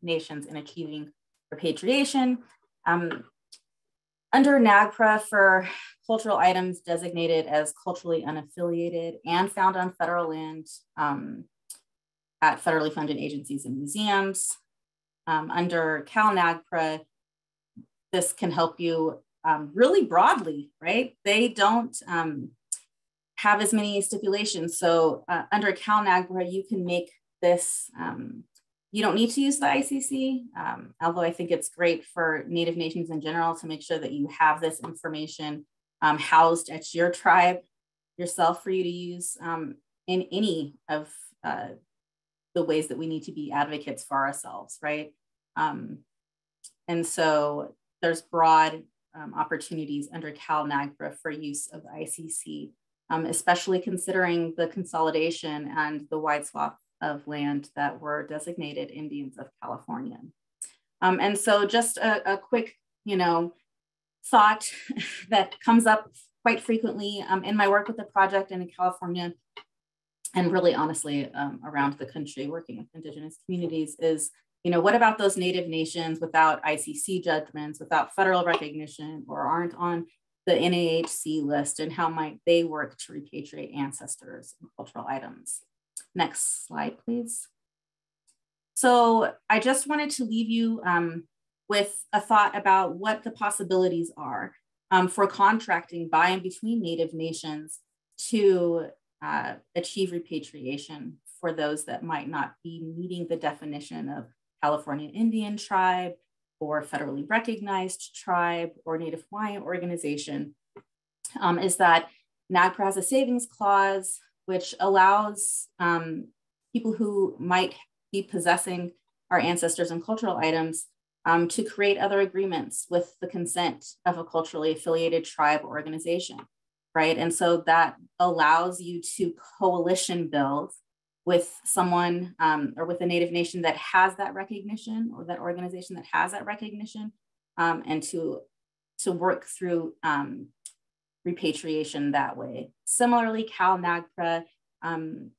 nations in achieving repatriation. Under NAGPRA, for cultural items designated as culturally unaffiliated and found on federal land at federally funded agencies and museums. Under CalNAGPRA, this can help you really broadly, right? They don't have as many stipulations. So under CalNAGPRA, you can make this, you don't need to use the ICC, although I think it's great for Native nations in general to make sure that you have this information housed at your tribe yourself for you to use in any of the ways that we need to be advocates for ourselves, right? And so there's broad opportunities under CalNAGPRA for use of the ICC, especially considering the consolidation and the wide swath of land that were designated Indians of California. And so just a quick, you know, thought that comes up quite frequently in my work with the project and in California, and really honestly around the country working with Indigenous communities is, you know, what about those Native nations without ICC judgments, without federal recognition, or aren't on the NAHC list, and how might they work to repatriate ancestors and cultural items? Next slide, please. So I just wanted to leave you with a thought about what the possibilities are for contracting by and between Native nations to achieve repatriation for those that might not be meeting the definition of California Indian tribe or federally recognized tribe or Native Hawaiian organization, is that NAGPRA has a savings clause which allows people who might be possessing our ancestors and cultural items to create other agreements with the consent of a culturally affiliated tribe or organization, right? And so that allows you to coalition build with someone or with a Native nation that has that recognition, or that organization that has that recognition, and to work through repatriation that way. Similarly, CalNAGPRA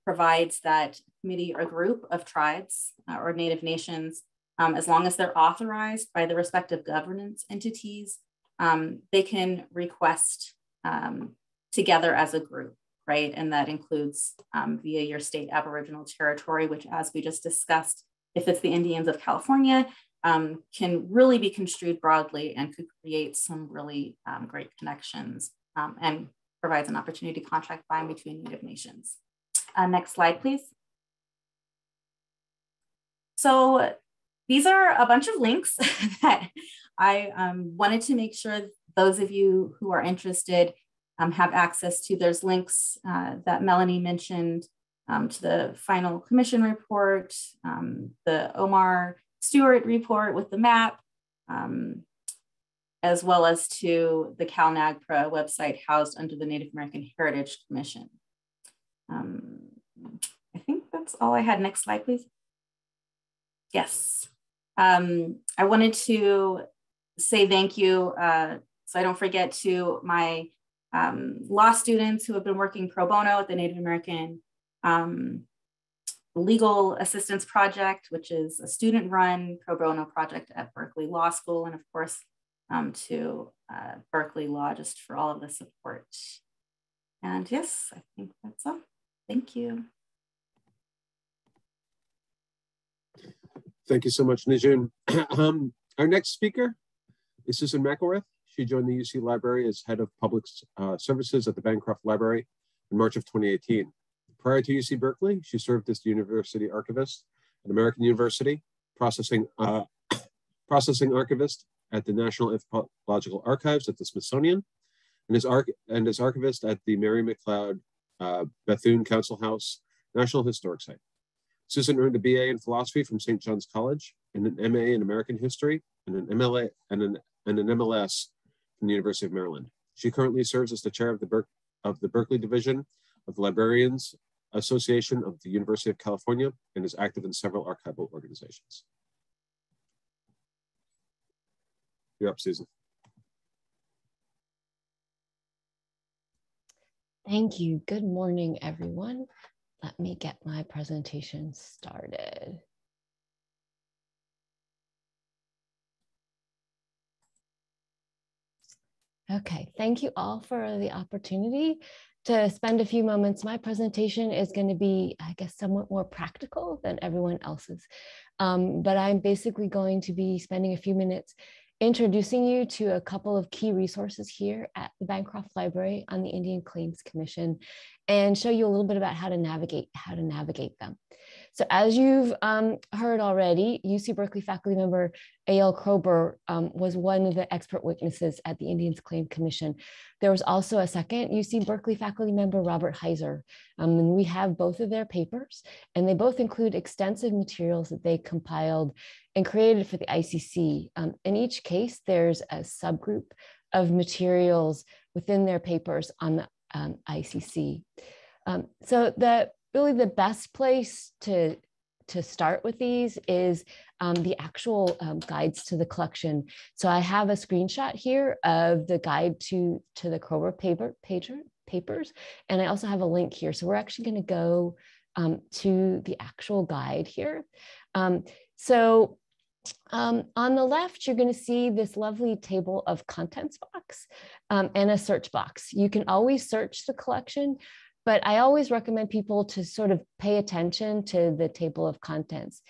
provides that committee or group of tribes or Native nations, as long as they're authorized by the respective governance entities, they can request together as a group, right? And that includes via your state Aboriginal territory, which, as we just discussed, if it's the Indians of California, can really be construed broadly and could create some really great connections and provides an opportunity to contract by and between Native nations. Next slide, please. So these are a bunch of links that I wanted to make sure those of you who are interested have access to. There's links that Melanie mentioned to the final commission report, the Omar Stewart report with the map, as well as to the CalNAGPRA website housed under the Native American Heritage Commission. I think that's all I had. Next slide, please. Yes. I wanted to say thank you, so I don't forget, to my law students who have been working pro bono at the Native American Legal Assistance Project, which is a student-run pro bono project at Berkeley Law School, and of course to Berkeley Law just for all of the support. And yes, I think that's all. Thank you. Thank you so much, Nazune. Our next speaker is Susan Mcelroy. She joined the UC Library as head of public services at the Bancroft Library in March of 2018. Prior to UC Berkeley, she served as the university archivist at American University, processing archivist at the National Anthropological Archives at the Smithsonian, and as archivist at the Mary McLeod Bethune Council House National Historic Site. Susan earned a BA in philosophy from St. John's College and an MA in American History and an MLA and an MLS from the University of Maryland. She currently serves as the chair of the Berkeley Division of the Librarians Association of the University of California and is active in several archival organizations. You're up, Susan. Thank you. Good morning, everyone. Let me get my presentation started. Okay, thank you all for the opportunity to spend a few moments. My presentation is going to be, I guess, somewhat more practical than everyone else's, but I'm basically going to be spending a few minutes introducing you to a couple of key resources here at the Bancroft Library on the Indian Claims Commission, and show you a little bit about how to navigate them. So as you've heard already, UC Berkeley faculty member A.L. Kroeber was one of the expert witnesses at the Indian Claims Commission. There was also a second UC Berkeley faculty member, Robert Heiser, and we have both of their papers, and they both include extensive materials that they compiled and created for the ICC. In each case, there's a subgroup of materials within their papers on the ICC. So really the best place to start with these is the actual guides to the collection. So I have a screenshot here of the guide to the Kroeber papers, and I also have a link here. So we're actually going to go to the actual guide here. On the left, you're going to see this lovely table of contents box and a search box. You can always search the collection, but I always recommend people to sort of pay attention to the table of contents.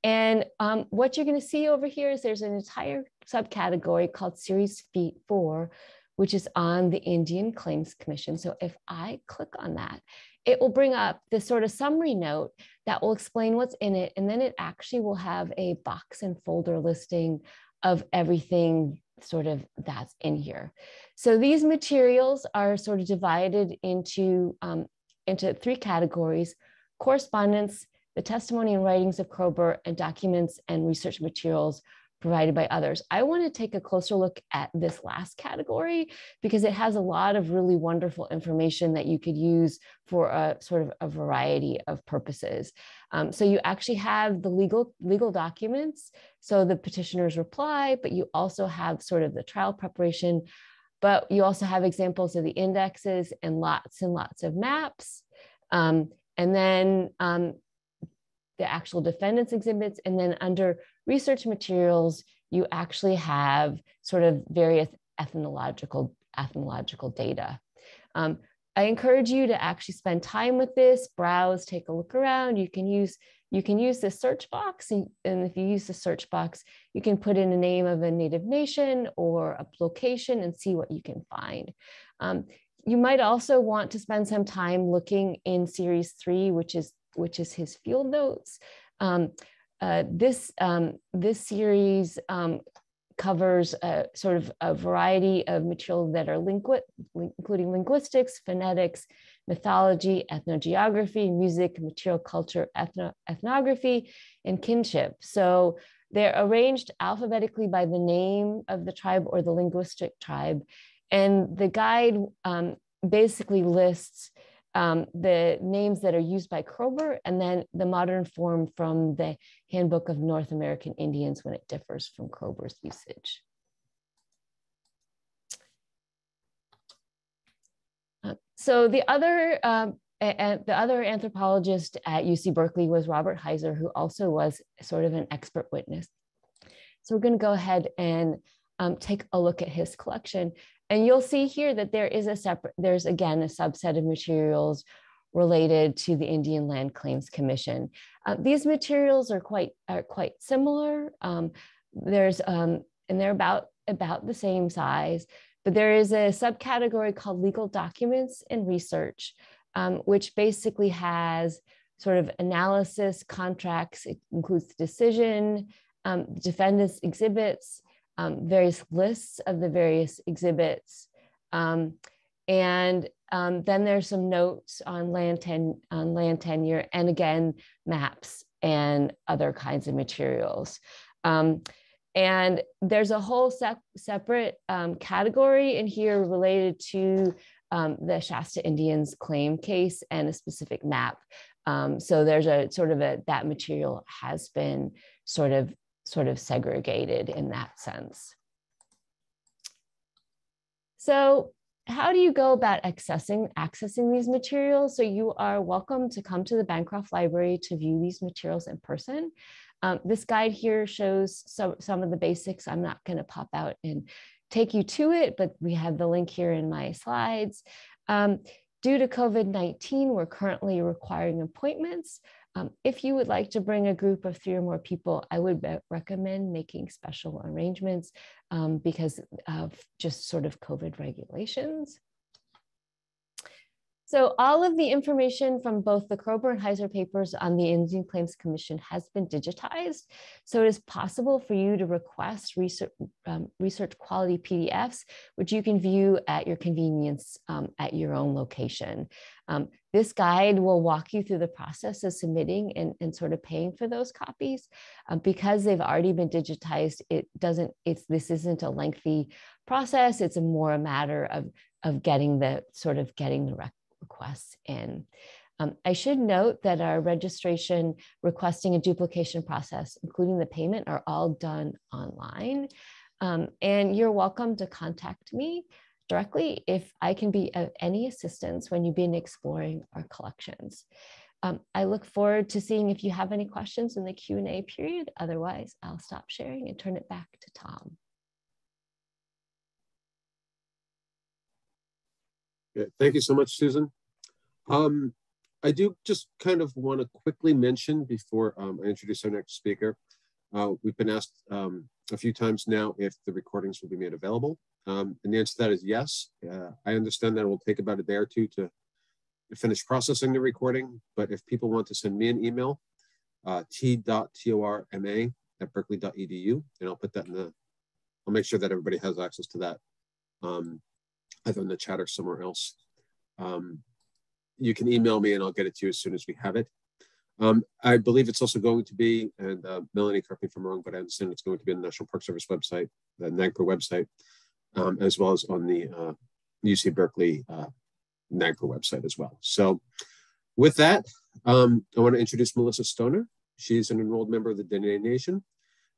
And what you're going to see over here is there's an entire subcategory called Series 4, which is on the Indian Claims Commission. So if I click on that, it will bring up this sort of summary note that will explain what's in it. And then it actually will have a box and folder listing of everything sort of that's in here. So these materials are sort of divided into 3 categories: correspondence, the testimony and writings of Kroeber, and documents and research materials provided by others. I want to take a closer look at this last category because it has a lot of really wonderful information that you could use for a sort of a variety of purposes. So you actually have the legal documents, so the petitioner's reply, but you also have sort of the trial preparation, but you also have examples of the indexes and lots of maps. And then the actual defendant's exhibits, and then under research materials, you actually have sort of various ethnological data. I encourage you to actually spend time with this, browse, take a look around. You can use the search box, and if you use the search box, you can put in a name of a native nation or a location and see what you can find. You might also want to spend some time looking in series 3, which is his field notes. This series covers sort of a variety of material that are including linguistics, phonetics, mythology, ethnogeography, music, material culture, ethnography, and kinship. So they're arranged alphabetically by the name of the tribe or the linguistic tribe. And the guide basically lists the names that are used by Kroeber, and then the modern form from the Handbook of North American Indians when it differs from Kroeber's usage. So the other anthropologist at UC Berkeley was Robert Heiser, who also was sort of an expert witness. So we're going to go ahead and take a look at his collection. And you'll see here that there's again a subset of materials related to the Indian Land Claims Commission. These materials are quite similar. And they're about the same size, but there is a subcategory called legal documents and research, which basically has sort of analysis, contracts. It includes the decision, defendant's exhibits, various lists of the various exhibits. And then there's some notes on land tenure, and again, maps and other kinds of materials. And there's a whole separate category in here related to the Shasta Indians claim case and a specific map. So there's a sort of that material has been sort of segregated in that sense. So how do you go about accessing these materials? So you are welcome to come to the Bancroft Library to view these materials in person. This guide here shows some of the basics. I'm not going to pop out and take you to it, but we have the link here in my slides. Due to COVID-19, we're currently requiring appointments. If you would like to bring a group of 3 or more people, I would recommend making special arrangements because of just sort of COVID regulations. So all of the information from both the Kroeber and Heiser papers on the Indian Claims Commission has been digitized. So it is possible for you to request research quality PDFs, which you can view at your convenience at your own location. This guide will walk you through the process of submitting and sort of paying for those copies. Because they've already been digitized, this isn't a lengthy process. It's more a matter of getting the requests in. I should note that our registration, requesting, and duplication process, including the payment, are all done online. And you're welcome to contact me directly if I can be of any assistance when you've been exploring our collections. I look forward to seeing if you have any questions in the Q&A period. Otherwise, I'll stop sharing and turn it back to Tom. Yeah, thank you so much, Susan. I do just kind of want to quickly mention before I introduce our next speaker. We've been asked a few times now if the recordings will be made available. And the answer to that is yes. I understand that it will take about a day or two to finished processing the recording, but if people want to send me an email, t.torma@berkeley.edu, and I'll put that in the, I'll make sure that everybody has access to that, either in the chat or somewhere else. You can email me and I'll get it to you as soon as we have it. I believe it's also going to be, and Melanie, correct me if I'm wrong, but I understand it's going to be on the National Park Service website, the NAGPRA website, as well as on the UC Berkeley NAGPRA website as well. So with that, I want to introduce Melissa Stoner. She's an enrolled member of the Denaakk'e Nation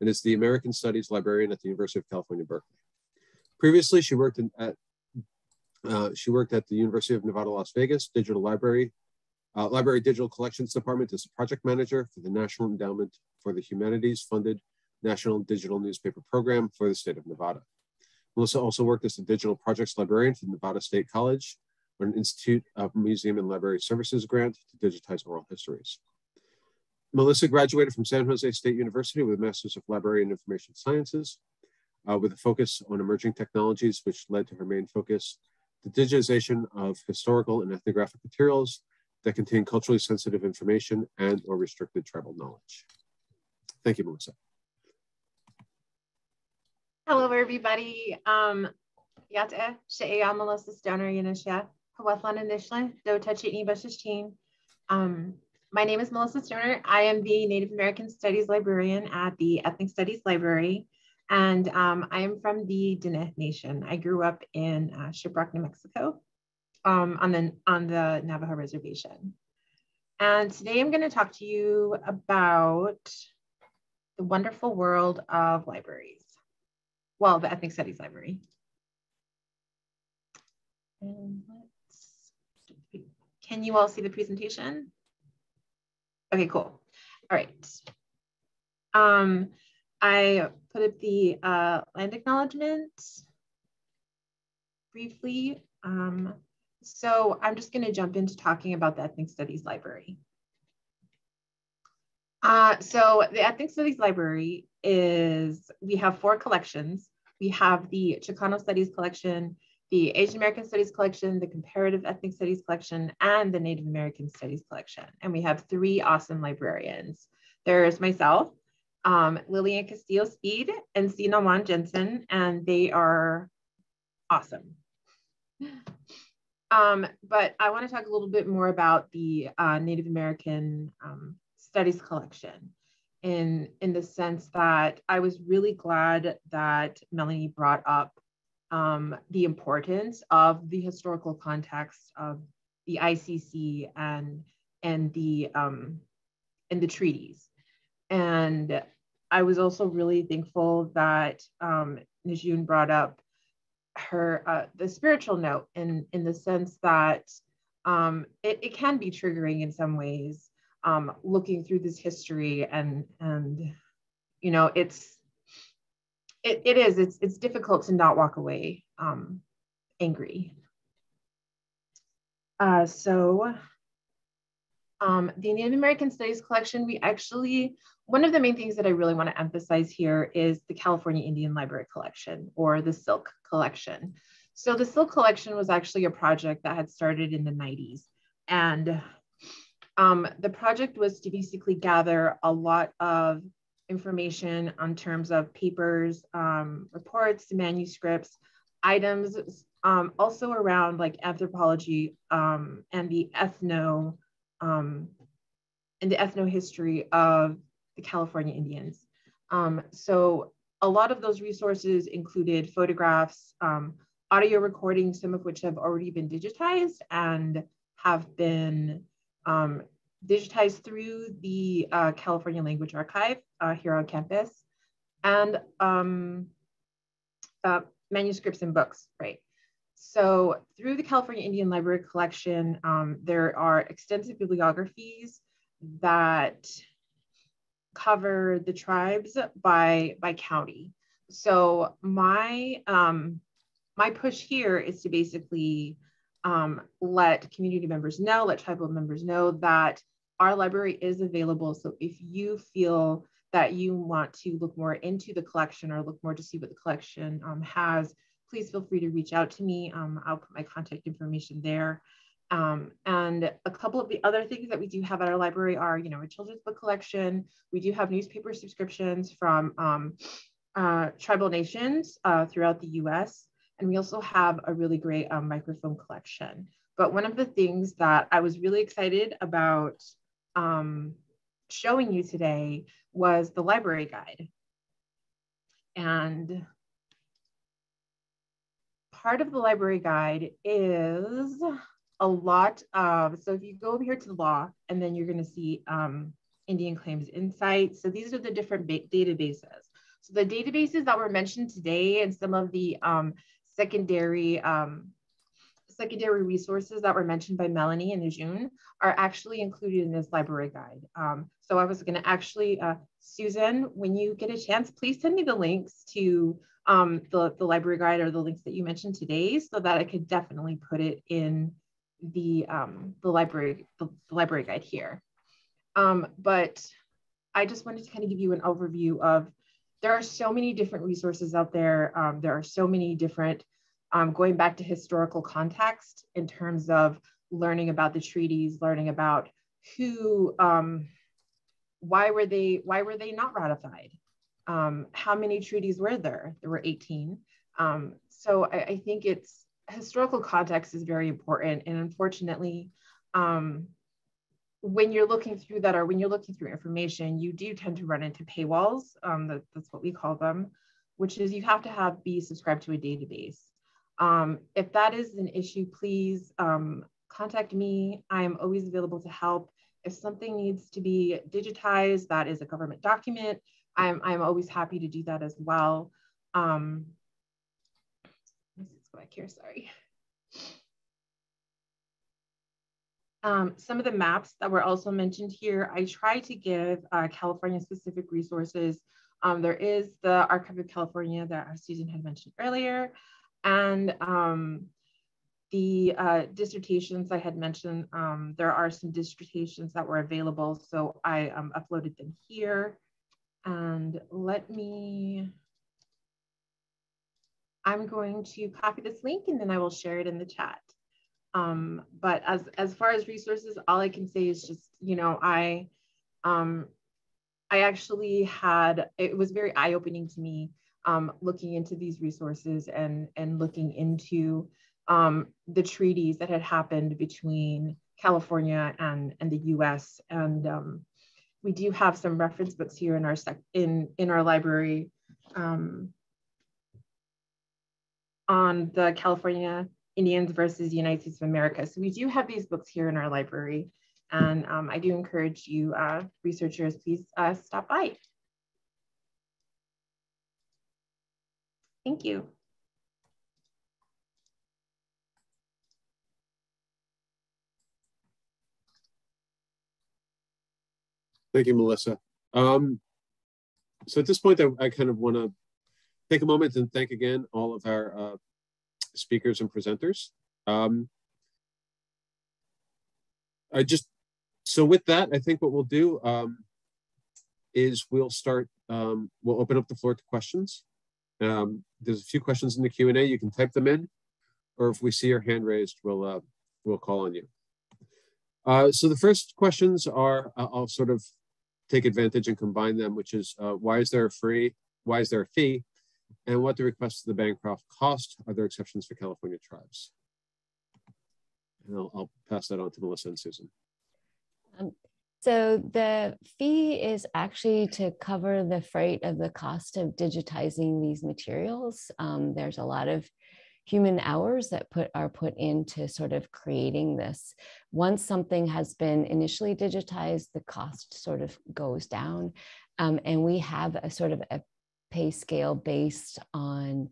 and is the American Studies librarian at the University of California, Berkeley. Previously, she worked at the University of Nevada, Las Vegas Digital Library Digital Collections Department as a project manager for the National Endowment for the Humanities funded National Digital Newspaper Program for the state of Nevada. Melissa also worked as a digital projects librarian for Nevada State College on an Institute of Museum and Library Services grant to digitize oral histories. Melissa graduated from San Jose State University with a Master's of Library and Information Sciences with a focus on emerging technologies, which led to her main focus, the digitization of historical and ethnographic materials that contain culturally sensitive information and or restricted tribal knowledge. Thank you, Melissa. Hello, everybody. Yate, She'eya Melissa Stoner Yanishya, Hawathlana Nishla, Do Tachitni Bashishteen. My name is Melissa Stoner. I am the Native American Studies librarian at the Ethnic Studies Library, and I am from the Denaakk'e Nation. I grew up in Shiprock, New Mexico, on the Navajo Reservation. And today I'm going to talk to you about the wonderful world of libraries. Well, the Ethnic Studies Library. And can you all see the presentation? Okay, cool. All right. I put up the land acknowledgement briefly. So I'm just going to jump into talking about the Ethnic Studies Library. So the Ethnic Studies Library is, we have 4 collections. We have the Chicano Studies Collection, the Asian American Studies Collection, the Comparative Ethnic Studies Collection, and the Native American Studies Collection. And we have 3 awesome librarians. There's myself, Lillian Castillo-Speed, and Sina Juan Jensen, and they are awesome. But I want to talk a little bit more about the Native American Studies Collection in the sense that I was really glad that Melanie brought up the importance of the historical context of the ICC and the treaties. And I was also really thankful that Nazune brought up her the spiritual note in the sense that it can be triggering in some ways, looking through this history and you know, it's difficult to not walk away angry. So the Native American Studies Collection, we actually, one of the main things that I really want to emphasize here is the California Indian Library Collection, or the Silk Collection. So the Silk Collection was actually a project that had started in the 90s. And the project was to basically gather a lot of information on terms of papers, reports, manuscripts, items, also around like anthropology and the ethno history of the California Indians. So a lot of those resources included photographs, audio recordings, some of which have already been digitized and have been digitized through the California Language Archive here on campus, and manuscripts and books, right? So through the California Indian Library Collection, there are extensive bibliographies that cover the tribes by county. So my push here is to basically let community members know, let tribal members know that our library is available. So if you feel that you want to look more into the collection or look more to see what the collection has, please feel free to reach out to me. I'll put my contact information there. And a couple of the other things that we do have at our library are, a children's book collection. We do have newspaper subscriptions from tribal nations throughout the US. And we also have a really great microfilm collection. But one of the things that I was really excited about showing you today was the library guide. And part of the library guide is a lot of, so if you go over here to the law, and then you're going to see Indian Claims Insight. So these are the different databases. So the databases that were mentioned today and some of the secondary resources that were mentioned by Melanie and Nazune are actually included in this library guide. So I was going to actually, Susan, when you get a chance, please send me the links to the library guide or the links that you mentioned today, so that I could definitely put it in the library guide here. But I just wanted to kind of give you an overview of, there are so many different resources out there. There are so many different, going back to historical context in terms of learning about the treaties, learning about who, why were they not ratified? How many treaties were there? There were 18. So I think historical context is very important. And unfortunately, when you're looking through that, or when you're looking through information, you do tend to run into paywalls. That's what we call them, which is you have to be subscribed to a database. If that is an issue, please contact me. I'm always available to help. If something needs to be digitized, that is a government document, I'm always happy to do that as well. Let's go back here, sorry. Some of the maps that were also mentioned here, I try to give California specific resources. There is the Archive of California that Susan had mentioned earlier, and the dissertations I had mentioned, there are some dissertations that were available, so I uploaded them here. And I'm going to copy this link and then I will share it in the chat. But as far as resources, all I can say is just, I actually it was very eye-opening to me looking into these resources and looking into the treaties that had happened between California and the US. And we do have some reference books here in our library on the California Indians versus the United States of America. So we do have these books here in our library. And I do encourage you researchers, please stop by. Thank you. Thank you, Melissa. So at this point, I kind of want to take a moment and thank again all of our speakers and presenters. So with that, I think what we'll do is we'll open up the floor to questions. There's a few questions in the Q&A. You can type them in, or if we see your hand raised, we'll call on you. So the first questions are, I'll sort of take advantage and combine them, which is why is there a fee, and what the requests to the Bancroft cost? Are there exceptions for California tribes? And I'll pass that on to Melissa and Susan. So the fee is actually to cover the freight of the cost of digitizing these materials. There's a lot of human hours that are put into sort of creating this. Once something has been initially digitized, the cost sort of goes down. And we have a sort of a pay scale based on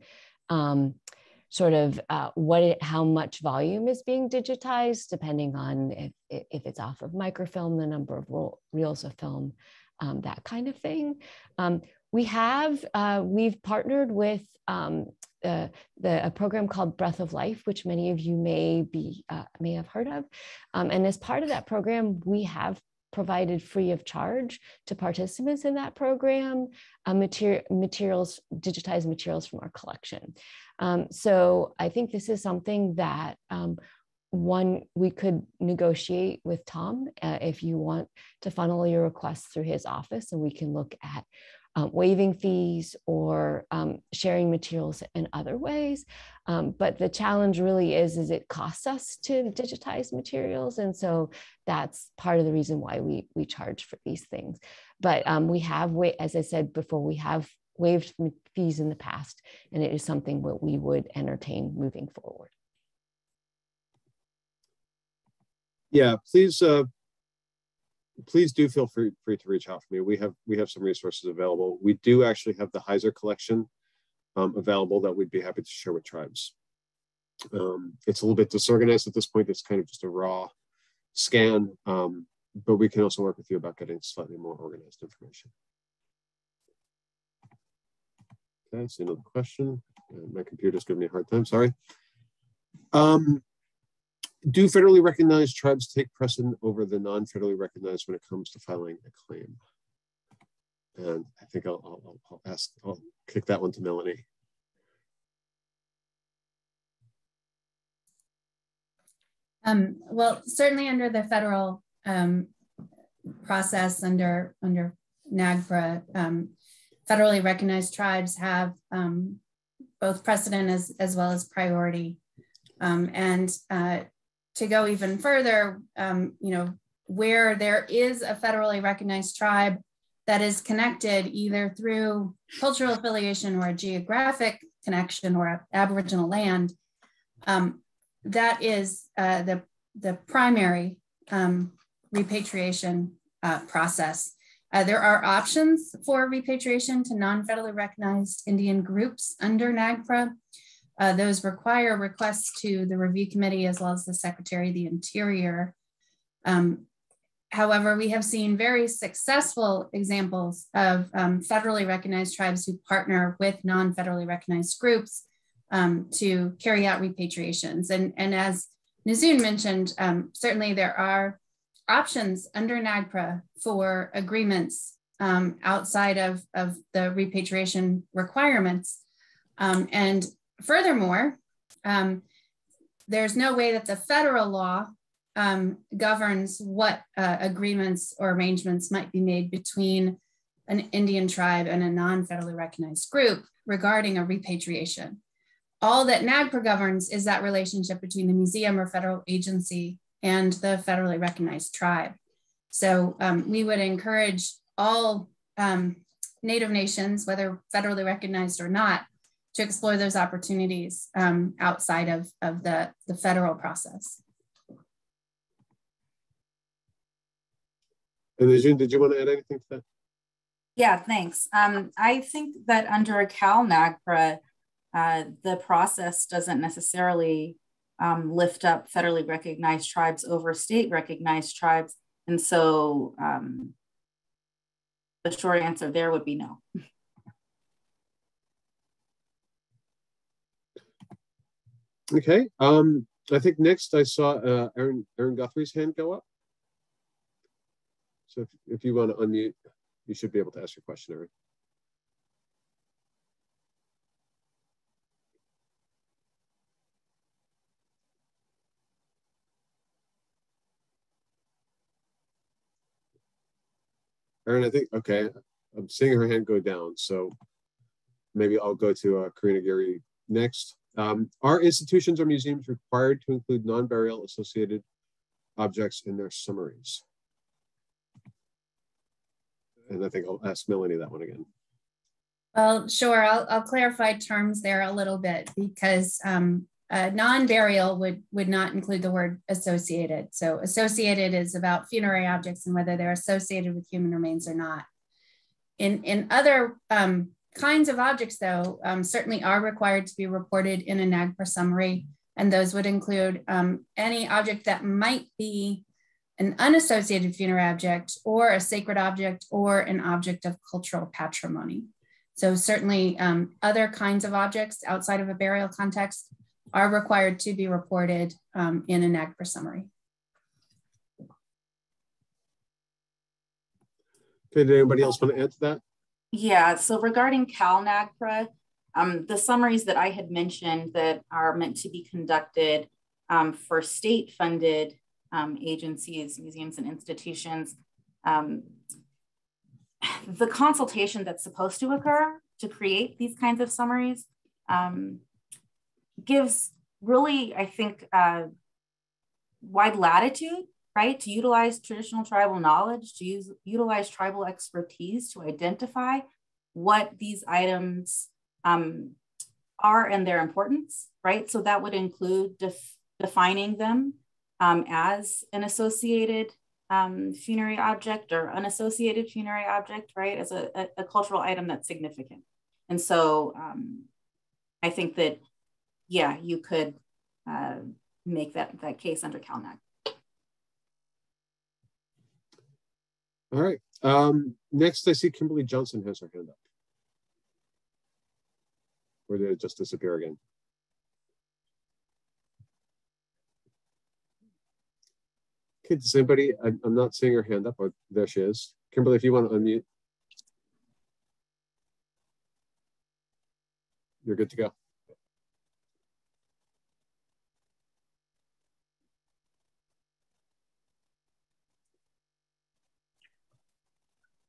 sort of how much volume is being digitized, depending on if it's off of microfilm, the number of reels of film, that kind of thing. We've partnered with a program called Breath of Life, which many of you may have heard of. And as part of that program, we have provided free of charge to participants in that program, digitized materials from our collection. So I think this is something that one, we could negotiate with Tom if you want to funnel your requests through his office, and we can look at waiving fees or sharing materials in other ways. But the challenge really is it costs us to digitize materials. And so that's part of the reason why we charge for these things. But we have, as I said before, we have waived fees in the past, and it is something that we would entertain moving forward. Yeah, please do feel free to reach out for me. We have some resources available. We do actually have the Heiser collection available that we'd be happy to share with tribes. It's a little bit disorganized at this point. It's kind of just a raw scan, but we can also work with you about getting slightly more organized information. Okay, so another question. My computer's giving me a hard time, sorry. Do federally recognized tribes take precedent over the non-federally recognized when it comes to filing a claim? And I think I'll kick that one to Melanie. Well, certainly under the federal process under NAGPRA, federally recognized tribes have both precedent as well as priority. To go even further, where there is a federally recognized tribe that is connected either through cultural affiliation or a geographic connection or Aboriginal land, that is the primary repatriation process. There are options for repatriation to non-federally recognized Indian groups under NAGPRA. Those require requests to the review committee as well as the Secretary of the Interior. However, we have seen very successful examples of federally recognized tribes who partner with non-federally recognized groups to carry out repatriations. And as Nazune mentioned, certainly there are options under NAGPRA for agreements outside of the repatriation requirements. And furthermore, there's no way that the federal law governs what agreements or arrangements might be made between an Indian tribe and a non-federally recognized group regarding a repatriation. All that NAGPRA governs is that relationship between the museum or federal agency and the federally recognized tribe. So we would encourage all Native nations, whether federally recognized or not, to explore those opportunities outside of the federal process. And Nazune, did you want to add anything to that? Yeah, thanks. I think that under CalNAGPRA, the process doesn't necessarily lift up federally recognized tribes over state recognized tribes. And so the short answer there would be no. Okay, I think next I saw Aaron Guthrie's hand go up. So if you want to unmute, you should be able to ask your question, Aaron. Aaron, I think, okay, I'm seeing her hand go down, so maybe I'll go to Karina Geary next. Are institutions or museums required to include non-burial associated objects in their summaries? And I think I'll ask Melanie that one again. Well, sure, I'll clarify terms there a little bit because non-burial would not include the word associated. So associated is about funerary objects and whether they're associated with human remains or not. In other kinds of objects, though, certainly are required to be reported in a NAGPRA summary, and those would include any object that might be an unassociated funerary object or a sacred object or an object of cultural patrimony. So certainly other kinds of objects outside of a burial context are required to be reported in a NAGPRA summary. Okay, did anybody else want to add to that? Yeah, so regarding CalNAGPRA, the summaries that I had mentioned that are meant to be conducted for state-funded agencies, museums, and institutions, the consultation that's supposed to occur to create these kinds of summaries gives really, I think, wide latitude, right, to utilize traditional tribal knowledge, to utilize tribal expertise to identify what these items are and their importance, right? So that would include defining them as an associated funerary object or unassociated funerary object, right, as a cultural item that's significant. And so I think that, yeah, you could make that case under CalNAGPRA. All right. Next, I see Kimberly Johnson has her hand up. Or did it just disappear again? Okay, does anybody, I'm not seeing her hand up. Oh, there she is. Kimberly, if you want to unmute. You're good to go.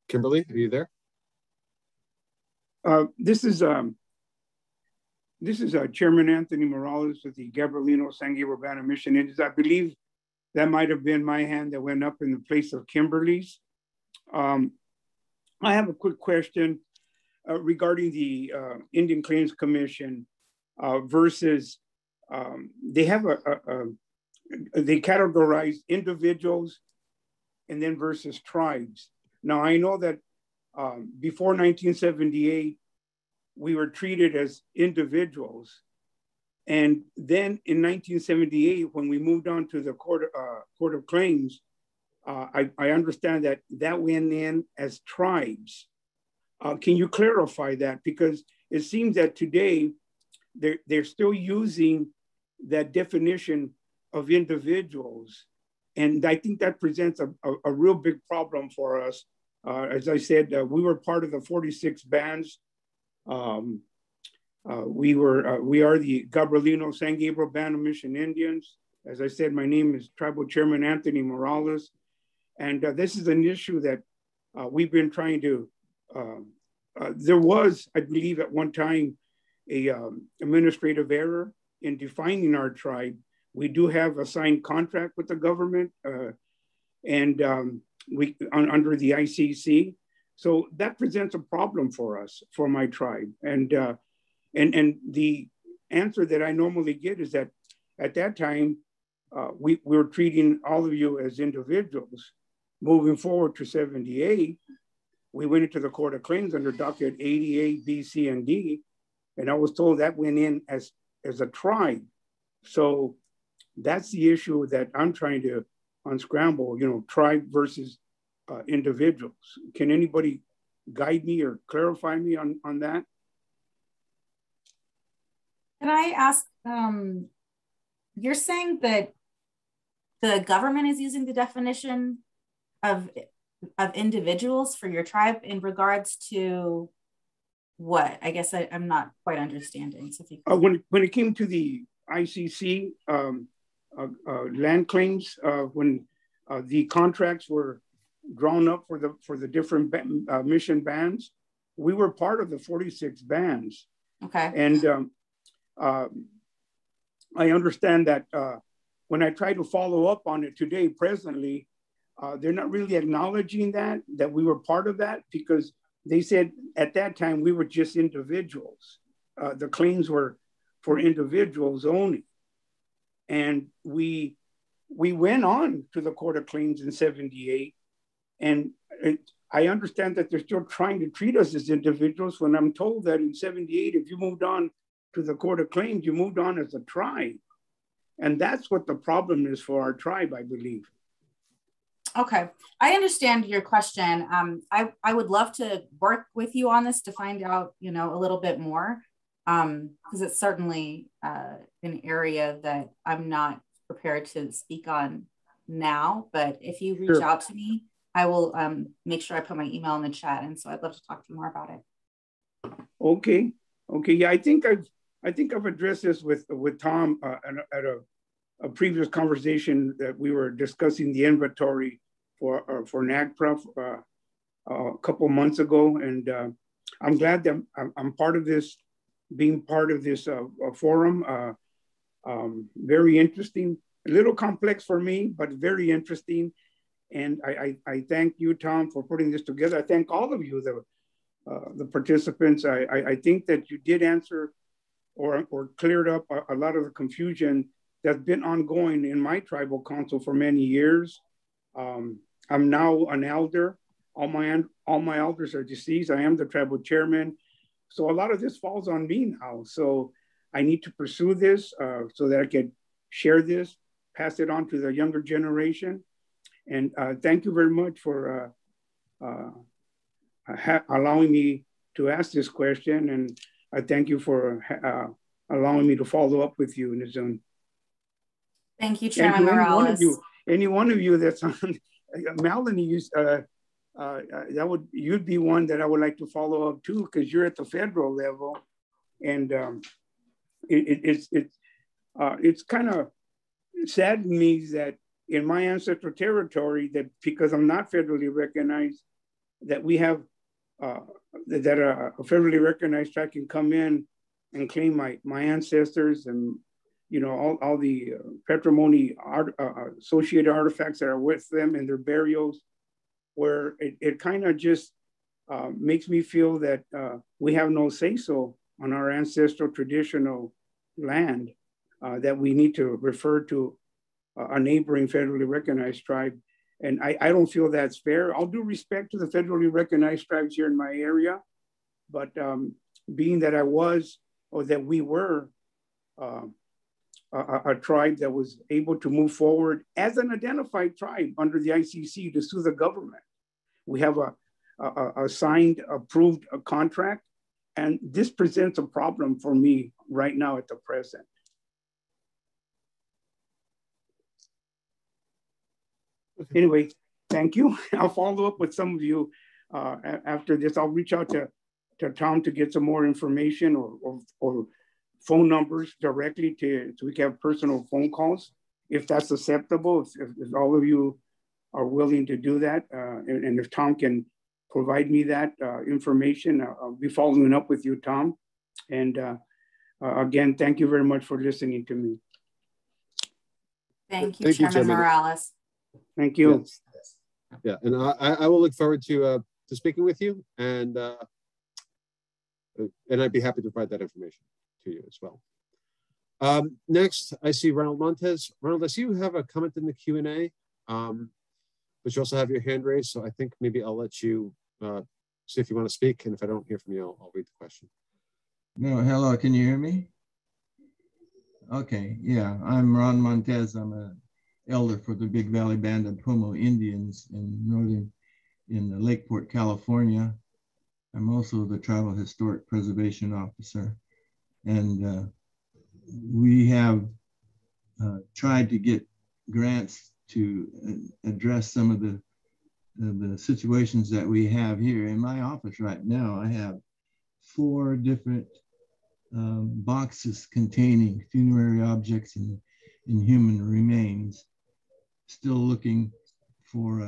Kimberly, are you there? This is Chairman Anthony Morales with the Gabrielino San Gabriel Band of Mission Indians. I believe that might have been my hand that went up in the place of Kimberly's. I have a quick question regarding the Indian Claims Commission versus they have they categorize individuals and then versus tribes. Now, I know that before 1978, we were treated as individuals. And then in 1978, when we moved on to the Court of Claims, I understand that went in as tribes. Can you clarify that? Because it seems that today, they're still using that definition of individuals. And I think that presents a real big problem for us. As I said, we were part of the 46 bands. We are the Gabrielino San Gabriel Band of Mission Indians. As I said, my name is Tribal Chairman Anthony Morales. And this is an issue that we've been trying to, there was, I believe at one time, a administrative error in defining our tribe. We do have a signed contract with the government and under the ICC. So that presents a problem for us, for my tribe. And the answer that I normally get is that at that time, we were treating all of you as individuals. Moving forward to 78, we went into the Court of Claims under docket 88, B, C, and D. And I was told that went in as a tribe. So that's the issue that I'm trying to unscramble, you know, tribe versus individuals. Can anybody guide me or clarify me on that? Can I ask, you're saying that the government is using the definition of individuals for your tribe in regards to what? I guess I'm not quite understanding. So if you when it came to the ICC land claims, when the contracts were drawn up for the different mission bands, we were part of the 46 bands. Okay. And I understand that when I try to follow up on it today, presently, they're not really acknowledging that we were part of that, because they said at that time we were just individuals. The claims were for individuals only. And we went on to the Court of Claims in 78. And I understand that they're still trying to treat us as individuals, when I'm told that in 78, if you moved on to the Court of Claims, you moved on as a tribe. And that's what the problem is for our tribe, I believe. Okay, I understand your question. I would love to work with you on this to find out, you know, a little bit more, because it's certainly an area that I'm not prepared to speak on now. But if you reach out to me, I will make sure I put my email in the chat. And so I'd love to talk to you more about it. Okay. Yeah, I think I've addressed this with Tom at a previous conversation that we were discussing the inventory for NAGPRA a couple months ago. And I'm glad that I'm part of this, being part of this forum. Very interesting, a little complex for me, but very interesting. And I thank you, Tom, for putting this together. I thank all of you, the participants. I think that you did answer or cleared up a lot of the confusion that's been ongoing in my tribal council for many years. I'm now an elder. All my elders are deceased. I am the tribal chairman. So a lot of this falls on me now. So I need to pursue this so that I can share this, pass it on to the younger generation. And thank you very much for allowing me to ask this question. And I thank you for allowing me to follow up with you, Nazune. Thank you, Chairman Morales. Any one of you that's on, Melanie, you'd be one that I would like to follow up too, because you're at the federal level, and it's kind of sad to me that in my ancestral territory, that because I'm not federally recognized, that we have that a federally recognized tribe can come in and claim my ancestors and all the patrimony associated artifacts that are with them and their burials, where it kind of just makes me feel that we have no say-so on our ancestral traditional land, that we need to refer to a neighboring federally recognized tribe. And I don't feel that's fair. I'll do respect to the federally recognized tribes here in my area, but being that we were a tribe that was able to move forward as an identified tribe under the ICC to sue the government. We have a signed, approved contract, and this presents a problem for me right now at the present. Anyway, thank you. I'll follow up with some of you after this. I'll reach out to Tom to get some more information or phone numbers directly so we can have personal phone calls, if that's acceptable, if all of you are willing to do that. And if Tom can provide me that information, I'll be following up with you, Tom. And again, thank you very much for listening to me. Thank you, Chairman Morales. Thank you. Yes. Yeah, and I will look forward to speaking with you, and I'd be happy to provide that information to you as well. Next, I see Ronald Montes. Ronald, I see you have a comment in the Q&A, but you also have your hand raised, so I think maybe I'll let you see if you want to speak, and if I don't hear from you, I'll read the question. No, hello, can you hear me? Okay, yeah, I'm Ron Montes. I'm an elder for the Big Valley Band of Pomo Indians in Lakeport, California. I'm also the Tribal Historic Preservation Officer. And we have tried to get grants to address some of the situations that we have here. In my office right now, I have 4 different boxes containing funerary objects and human remains, still looking for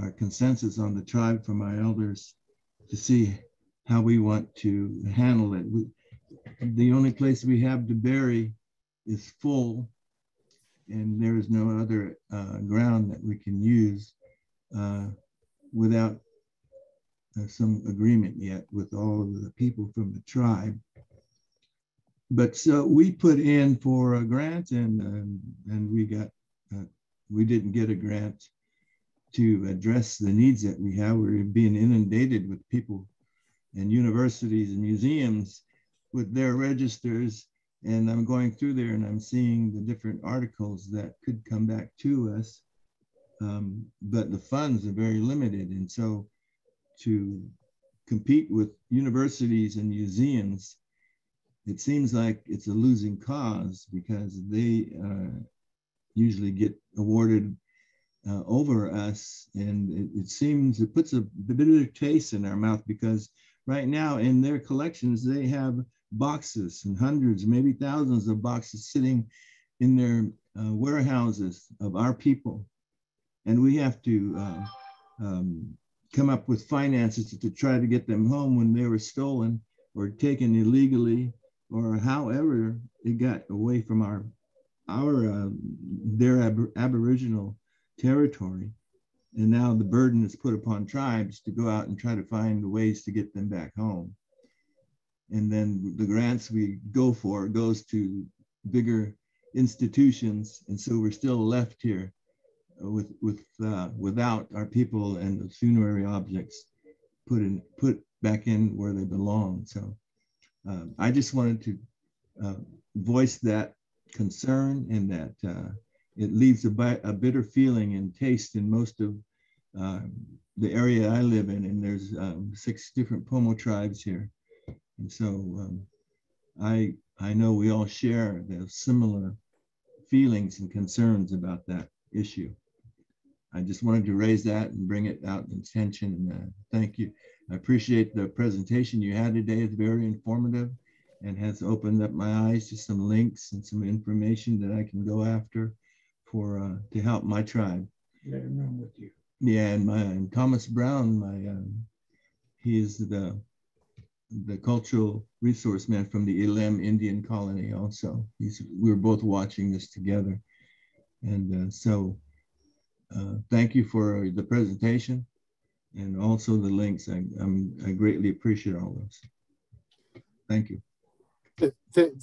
our consensus on the tribe from our elders to see how we want to handle it. The only place we have to bury is full, and there is no other ground that we can use without some agreement yet with all of the people from the tribe. But so we put in for a grant, and we didn't get a grant to address the needs that we have. We're being inundated with people and universities and museums with their registers, and I'm going through there and I'm seeing the different articles that could come back to us, but the funds are very limited. And so to compete with universities and museums, it seems like it's a losing cause, because they usually get awarded over us, and it puts a bitter taste in our mouth, because right now in their collections they have boxes and hundreds, maybe thousands of boxes sitting in their warehouses of our people. And we have to come up with finances to try to get them home when they were stolen or taken illegally, or however it got away from their Aboriginal territory. And now the burden is put upon tribes to go out and try to find ways to get them back home. And then the grants we go for goes to bigger institutions. And so we're still left here without our people and the funerary objects put back in where they belong. So I just wanted to voice that concern, and that it leaves a bitter feeling and taste in most of the area I live in. And there's 6 different Pomo tribes here. And so I know we all share the similar feelings and concerns about that issue. I just wanted to raise that and bring it out in attention. And thank you. I appreciate the presentation you had today. It's very informative and has opened up my eyes to some links and some information that I can go after for to help my tribe. Let him run with you. Yeah, and Thomas Brown, he is the cultural resource man from the Ilem Indian colony also. We were both watching this together. And so thank you for the presentation and also the links. I greatly appreciate all those. Thank you.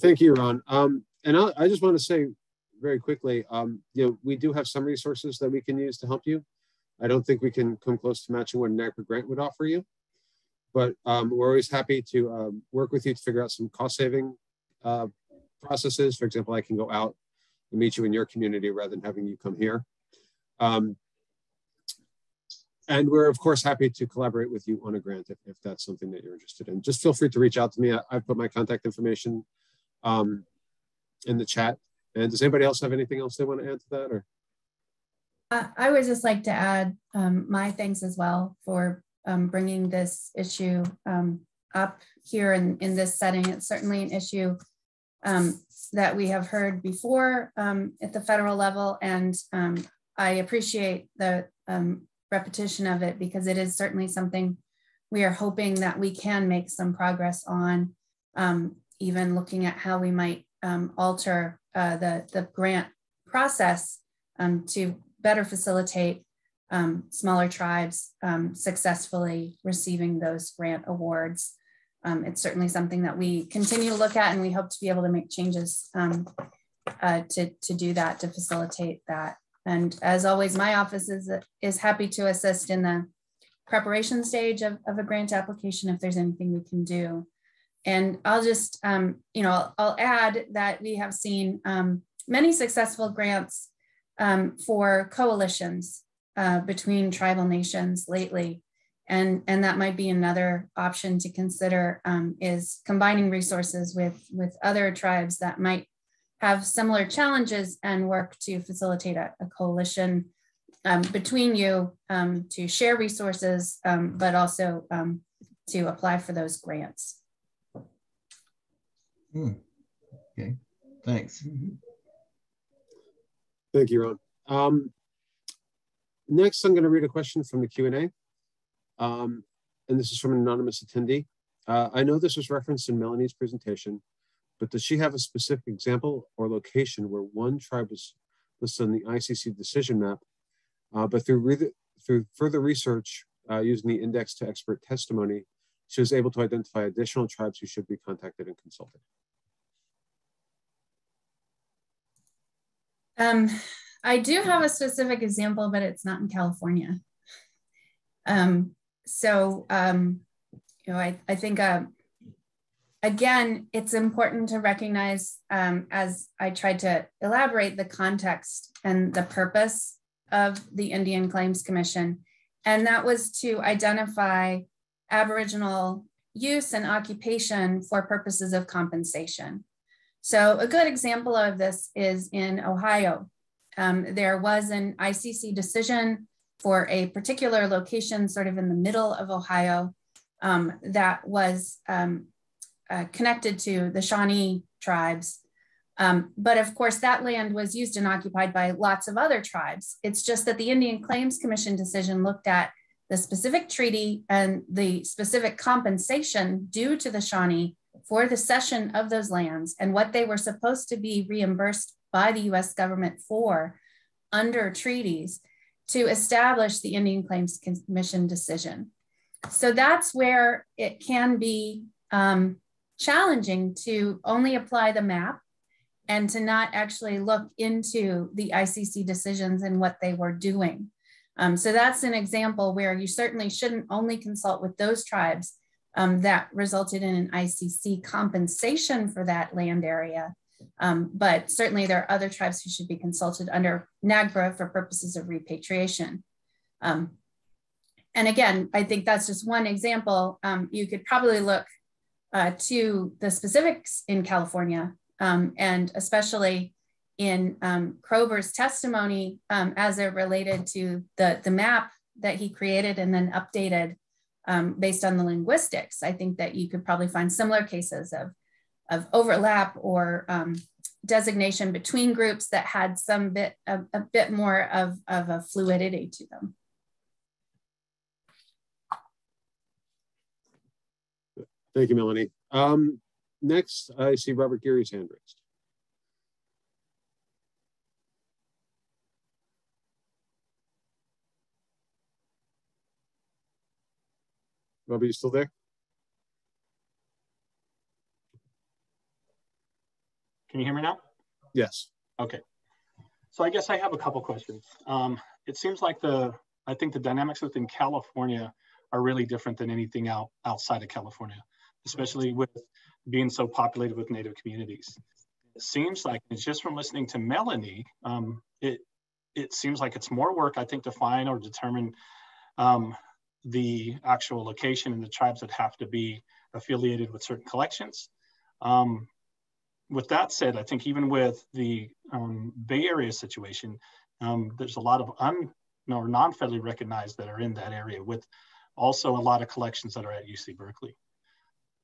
Thank you, Ron. And I just want to say very quickly, we do have some resources that we can use to help you. I don't think we can come close to matching what a NAGPRA grant would offer you, but we're always happy to work with you to figure out some cost-saving processes. For example, I can go out and meet you in your community rather than having you come here. And we're, of course, happy to collaborate with you on a grant if that's something that you're interested in. Just feel free to reach out to me. I've put my contact information in the chat. And does anybody else have anything else they want to add to that? Or I would just like to add my thanks as well for bringing this issue up here in this setting. It's certainly an issue that we have heard before at the federal level, and I appreciate the repetition of it because it is certainly something we are hoping that we can make some progress on, even looking at how we might alter the grant process to better facilitate smaller tribes successfully receiving those grant awards. It's certainly something that we continue to look at, and we hope to be able to make changes to do that, to facilitate that. And as always, my office is happy to assist in the preparation stage of a grant application if there's anything we can do. And I'll just, I'll add that we have seen many successful grants for coalitions between tribal nations lately. And that might be another option to consider, is combining resources with other tribes that might have similar challenges and work to facilitate a coalition between you to share resources, but also to apply for those grants. Okay, thanks. Thank you, Ron. Next, I'm going to read a question from the Q&A. And this is from an anonymous attendee. I know this was referenced in Melanie's presentation, but does she have a specific example or location where one tribe was listed on the ICC decision map, but through further research using the index to expert testimony, she was able to identify additional tribes who should be contacted and consulted? I do have a specific example, but it's not in California. I think, again, it's important to recognize, as I tried to elaborate, the context and the purpose of the Indian Claims Commission. And that was to identify Aboriginal use and occupation for purposes of compensation. So a good example of this is in Ohio. There was an ICC decision for a particular location sort of in the middle of Ohio that was connected to the Shawnee tribes. But of course, that land was used and occupied by lots of other tribes. It's just that the Indian Claims Commission decision looked at the specific treaty and the specific compensation due to the Shawnee for the cession of those lands and what they were supposed to be reimbursed by the US government for under treaties to establish the Indian Claims Commission decision. So that's where it can be challenging to only apply the map and to not actually look into the ICC decisions and what they were doing. So that's an example where you certainly shouldn't only consult with those tribes that resulted in an ICC compensation for that land area. But certainly there are other tribes who should be consulted under NAGPRA for purposes of repatriation. And again, I think that's just one example. You could probably look to the specifics in California, and especially in Kroeber's testimony as it related to the map that he created and then updated based on the linguistics. I think that you could probably find similar cases of overlap or designation between groups that had a bit more of a fluidity to them. Thank you, Melanie. Next, I see Robert Geary's hand raised. Robert, you still there? Can you hear me now? Yes. Okay. So I guess I have a couple questions. It seems like I think the dynamics within California are really different than anything outside of California, especially with being so populated with Native communities. It seems like, it's just from listening to Melanie, it seems like it's more work, I think, to find or determine the actual location and the tribes that have to be affiliated with certain collections. With that said, I think even with the Bay Area situation, there's a lot of non-federally recognized that are in that area, with also a lot of collections that are at UC Berkeley.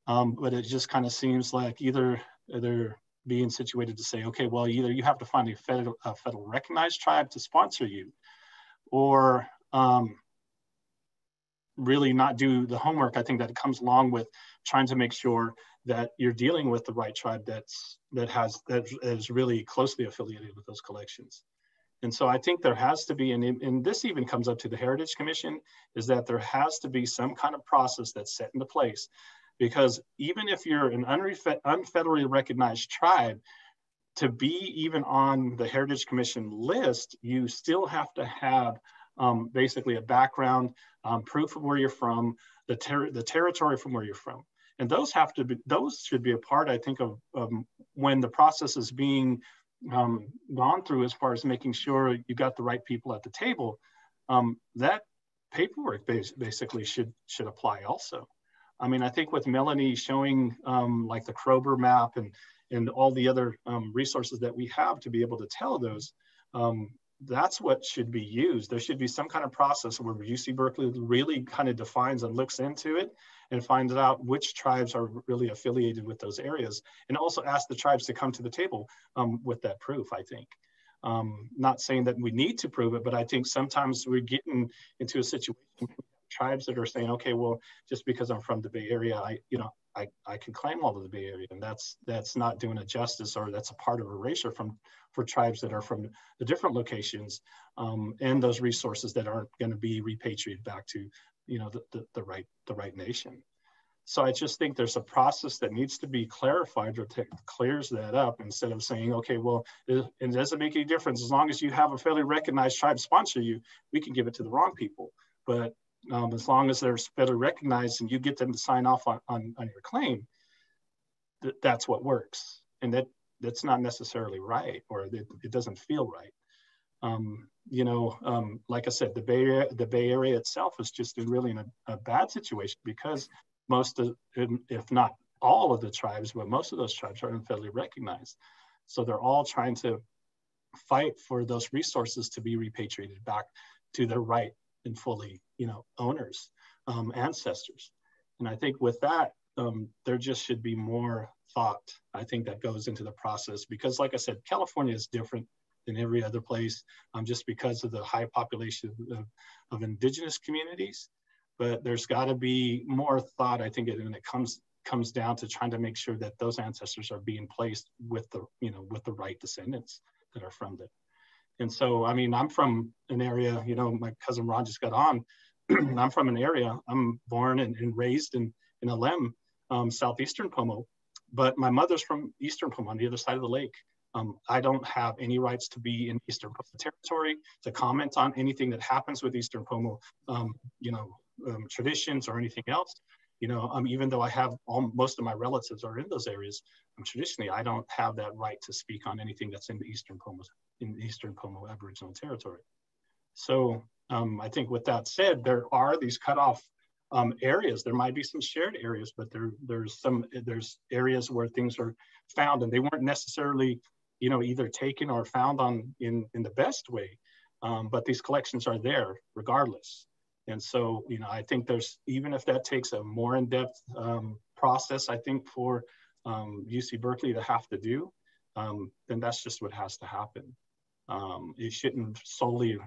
But it just kind of seems like either they're being situated to say, okay, well, either you have to find a federal recognized tribe to sponsor you, or really not do the homework, I think, that comes along with trying to make sure that you're dealing with the right tribe that is really closely affiliated with those collections. And so I think there has to be, and this even comes up to the Heritage Commission, is that there has to be some kind of process that's set into place. Because even if you're an unfederally recognized tribe, to be even on the Heritage Commission list, you still have to have basically a background, proof of where you're from, the territory from where you're from. And those should be a part, I think, of when the process is being gone through, as far as making sure you got the right people at the table. That paperwork basically should apply also. I mean, I think with Melanie showing like the Kroeber map and all the other resources that we have to be able to tell those, that's what should be used. There should be some kind of process where UC Berkeley really kind of defines and looks into it and finds out which tribes are really affiliated with those areas, and also ask the tribes to come to the table with that proof, I think. Not saying that we need to prove it, but I think sometimes we're getting into a situation with tribes that are saying, okay, well, just because I'm from the Bay Area, I can claim all of the Bay Area, and that's not doing it justice, or that's a part of erasure for tribes that are from the different locations and those resources that aren't going to be repatriated back to the right nation. So I just think there's a process that needs to be clarified or clears that up, instead of saying, okay, well, it doesn't make any difference as long as you have a fairly recognized tribe sponsor you, we can give it to the wrong people. But as long as they're federally recognized and you get them to sign off on your claim, that's what works. And that's not necessarily right, or it doesn't feel right. Like I said, the Bay Area itself is just really in a bad situation, because most of, if not all of the tribes, but most of those tribes are federally recognized. So they're all trying to fight for those resources to be repatriated back to their right and fully, owners, ancestors. And I think with that, there just should be more thought, I think, that goes into the process, because like I said, California is different than every other place, just because of the high population of indigenous communities. But there's got to be more thought, I think, when it comes down to trying to make sure that those ancestors are being placed with the, with the right descendants that are from it. And so, I mean, I'm from an area, my cousin Ron just got on. I'm from an area, I'm born and raised in Alem, southeastern Pomo, but my mother's from eastern Pomo on the other side of the lake. I don't have any rights to be in Eastern Pomo territory, to comment on anything that happens with Eastern Pomo, traditions or anything else. Even though I have most of my relatives are in those areas, traditionally I don't have that right to speak on anything that's in the Eastern Pomo Aboriginal territory. So I think with that said, there are these cutoff areas. There might be some shared areas, but there's areas where things are found and they weren't necessarily, either taken or found in the best way. But these collections are there regardless. And so, I think even if that takes a more in-depth process, I think for UC Berkeley to have to do, then that's just what has to happen. It shouldn't solely,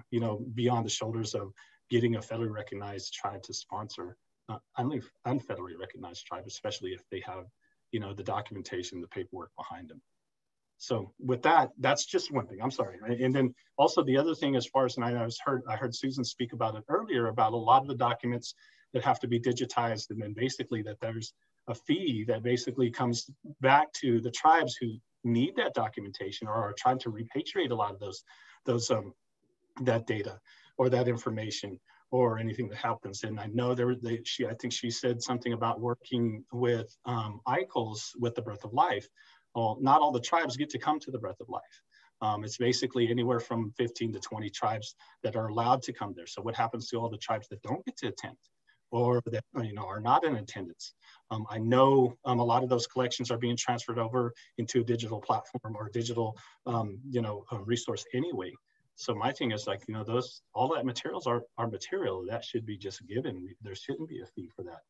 be on the shoulders of getting a federally recognized tribe to sponsor unfederally recognized tribe, especially if they have, the documentation, the paperwork behind them. So with that, that's just one thing. I'm sorry. And then also the other thing, as far as, and I heard Susan speak about it earlier, about a lot of the documents that have to be digitized, and then basically that there's a fee that basically comes back to the tribes who need that documentation or are trying to repatriate a lot of that data or that information or anything that happens. And I know I think she said something about working with ICOLs with the Birth of Life. Well, not all the tribes get to come to the Breath of Life. It's basically anywhere from 15 to 20 tribes that are allowed to come there. So what happens to all the tribes that don't get to attend or that are not in attendance? I know a lot of those collections are being transferred over into a digital platform or a digital resource anyway. So my thing is like, all that materials are material that should be just given. There shouldn't be a fee for that.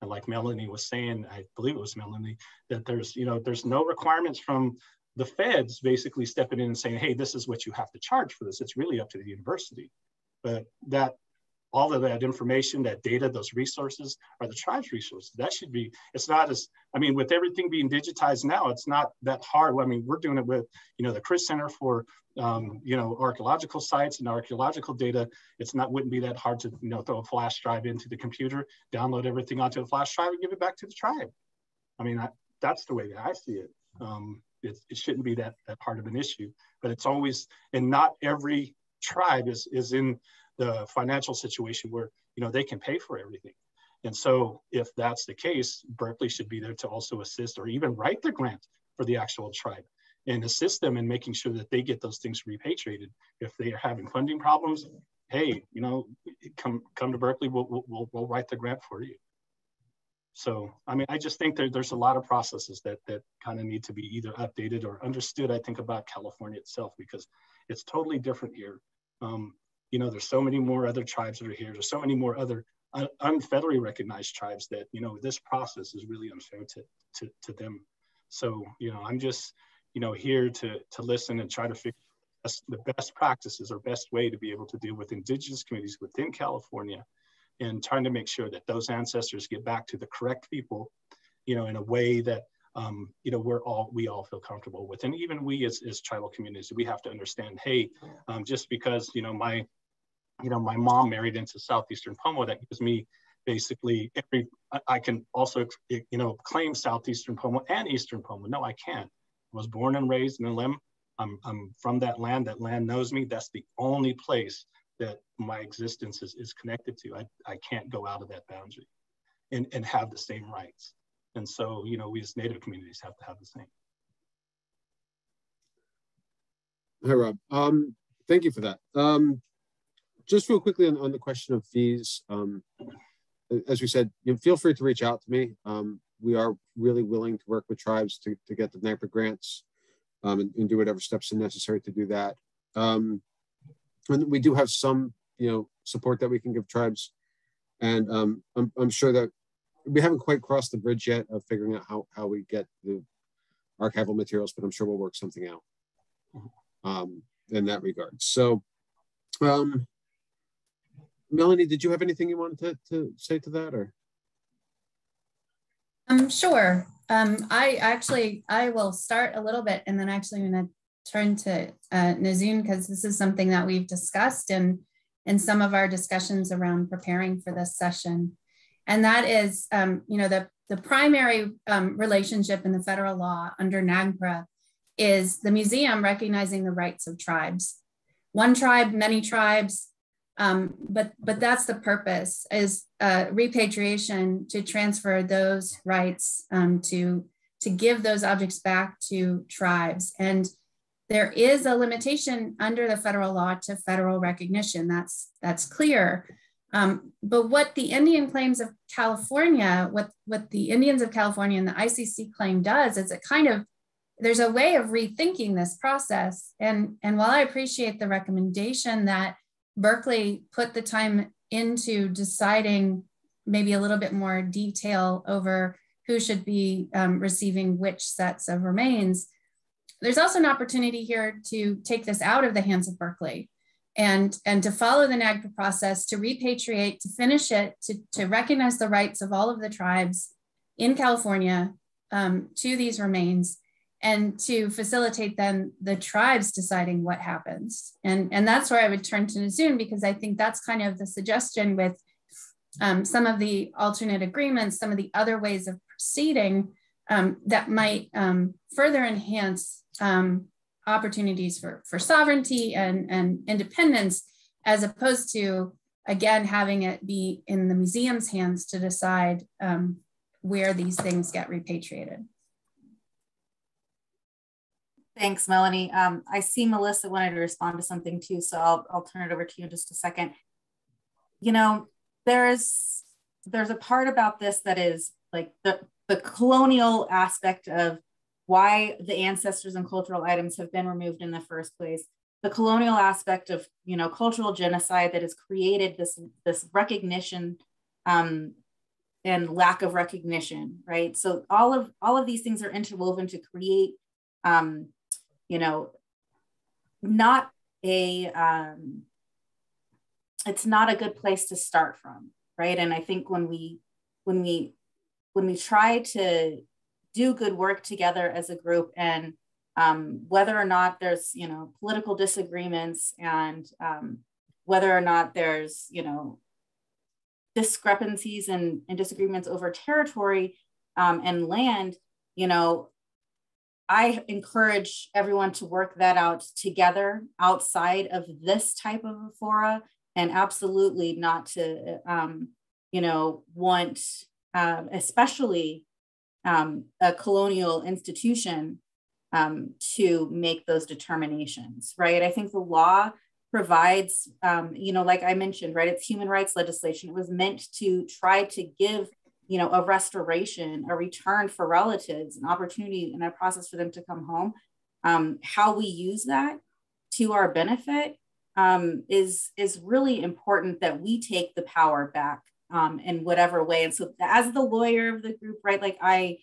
And like Melanie was saying, I believe it was Melanie, that there's no requirements from the feds basically stepping in and saying, hey, this is what you have to charge for this. It's really up to the university. But all of that information, that data, those resources are the tribe's resources. That should be, it's not as, with everything being digitized now, it's not that hard. We're doing it with, the Chris Center for, archaeological sites and archaeological data. Wouldn't be that hard to, throw a flash drive into the computer, download everything onto a flash drive and give it back to the tribe. That's the way that I see it. It shouldn't be that hard of an issue, but it's always, and not every tribe is in the financial situation where, they can pay for everything. And so if that's the case, Berkeley should be there to also assist or even write the grant for the actual tribe and assist them in making sure that they get those things repatriated. If they are having funding problems, hey, come to Berkeley, we'll write the grant for you. So, I just think there's a lot of processes that kind of need to be either updated or understood, I think, about California itself, because it's totally different here. There's so many more other tribes that are here. There's so many more other unfederally recognized tribes that, this process is really unfair to them. So, I'm just, here to listen and try to figure out the best practices or best way to be able to deal with indigenous communities within California, and trying to make sure that those ancestors get back to the correct people, in a way that, we all feel comfortable with. And even we as tribal communities, we have to understand, hey, just because, my mom married into Southeastern Pomo, that gives me basically I can also, claim Southeastern Pomo and Eastern Pomo. No, I can't. I was born and raised in Alem. I'm from that land. That land knows me. That's the only place that my existence is connected to. I can't go out of that boundary and have the same rights. And so, we as Native communities have to have the same. Hi, Rob. Thank you for that. Just real quickly on the question of fees, as we said, feel free to reach out to me. We are really willing to work with tribes to get the NAGPRA grants and do whatever steps are necessary to do that. And we do have some, support that we can give tribes. And I'm sure that we haven't quite crossed the bridge yet of figuring out how we get the archival materials, but I'm sure we'll work something out in that regard. So, Melanie, did you have anything you wanted to say to that, or? Sure. I will start a little bit, and then actually I'm going to turn to Nazune, because this is something that we've discussed in some of our discussions around preparing for this session. And that is, the primary relationship in the federal law under NAGPRA is the museum recognizing the rights of tribes. One tribe, many tribes, but that's the purpose, is repatriation, to transfer those rights, to give those objects back to tribes. And there is a limitation under the federal law to federal recognition. That's clear. But what the Indian Claims of California, what the Indians of California and the ICC claim does is there's a way of rethinking this process. And while I appreciate the recommendation that Berkeley put the time into deciding maybe a little bit more detail over who should be receiving which sets of remains, there's also an opportunity here to take this out of the hands of Berkeley and to follow the NAGPRA process, to repatriate, to finish it, to recognize the rights of all of the tribes in California to these remains, and to facilitate then the tribes deciding what happens. And that's where I would turn to Nazune, because I think that's kind of the suggestion with some of the alternate agreements, some of the other ways of proceeding that might further enhance opportunities for sovereignty and independence, as opposed to, again, having it be in the museum's hands to decide where these things get repatriated. Thanks, Melanie. I see Melissa wanted to respond to something too, so I'll turn it over to you in just a second. You know, there's a part about this that is like the colonial aspect of why the ancestors and cultural items have been removed in the first place. The colonial aspect of, cultural genocide that has created this recognition and lack of recognition, right? So all of these things are interwoven to create, it's not a good place to start from, right? And I think when we try to do good work together as a group, and whether or not there's political disagreements, and whether or not there's discrepancies and disagreements over territory and land, I encourage everyone to work that out together outside of this type of a fora, and absolutely not to want especially a colonial institution to make those determinations, right? I think the law provides, like I mentioned, right, it's human rights legislation. It was meant to try to give, a restoration, a return for relatives, an opportunity and a process for them to come home. How we use that to our benefit is really important, that we take the power back in whatever way. And so as the lawyer of the group, right, like I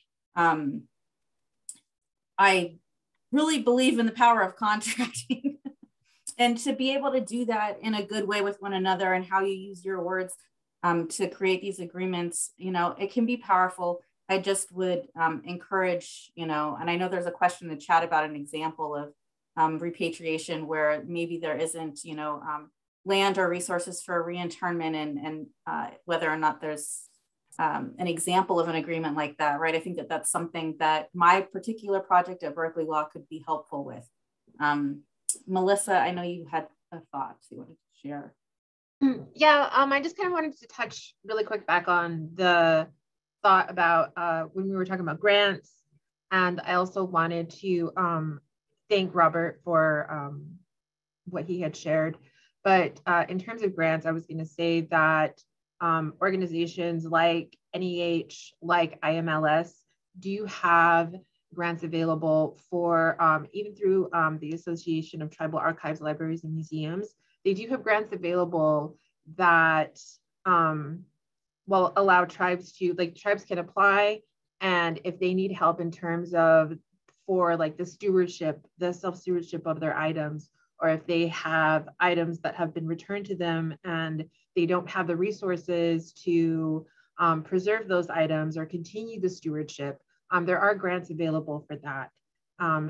really believe in the power of contracting and to be able to do that in a good way with one another, and how you use your words to create these agreements, it can be powerful. I just would encourage, and I know there's a question in the chat about an example of repatriation where maybe there isn't, land or resources for reinternment, and whether or not there's an example of an agreement like that, right? I think that that's something that my particular project at Berkeley Law could be helpful with. Melissa, I know you had a thought you wanted to share. Yeah, I just kind of wanted to touch really quick back on the thought about when we were talking about grants, and I also wanted to thank Robert for what he had shared. But in terms of grants, I was going to say that organizations like NEH, like IMLS, do have grants available for, even through the Association of Tribal Archives, Libraries, and Museums. They do have grants available that will allow tribes to, like, tribes can apply, and if they need help in terms of for like the stewardship, the self-stewardship of their items, or if they have items that have been returned to them and they don't have the resources to preserve those items or continue the stewardship, there are grants available for that.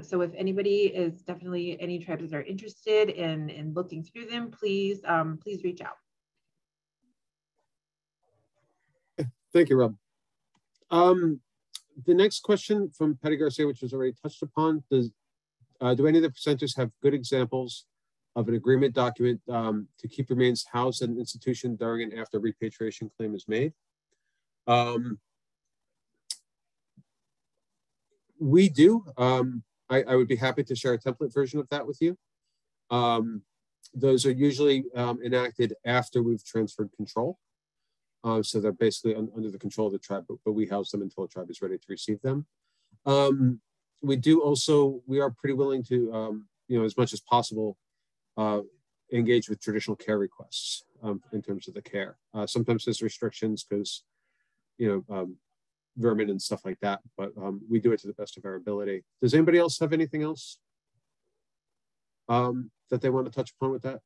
So if anybody is definitely, any tribes that are interested in looking through them, please, please reach out. Thank you, Rob. The next question from Patty Garcia, which was already touched upon, do any of the presenters have good examples of an agreement document to keep remains housed at an institution during and after a repatriation claim is made? We do. I would be happy to share a template version of that with you. Those are usually enacted after we've transferred control. So they're basically under the control of the tribe, but we house them until the tribe is ready to receive them. We do also, we are pretty willing to, you know, as much as possible, engage with traditional care requests in terms of the care. Sometimes there's restrictions because, you know, vermin and stuff like that, but we do it to the best of our ability. Does anybody else have anything else that they want to touch upon with that?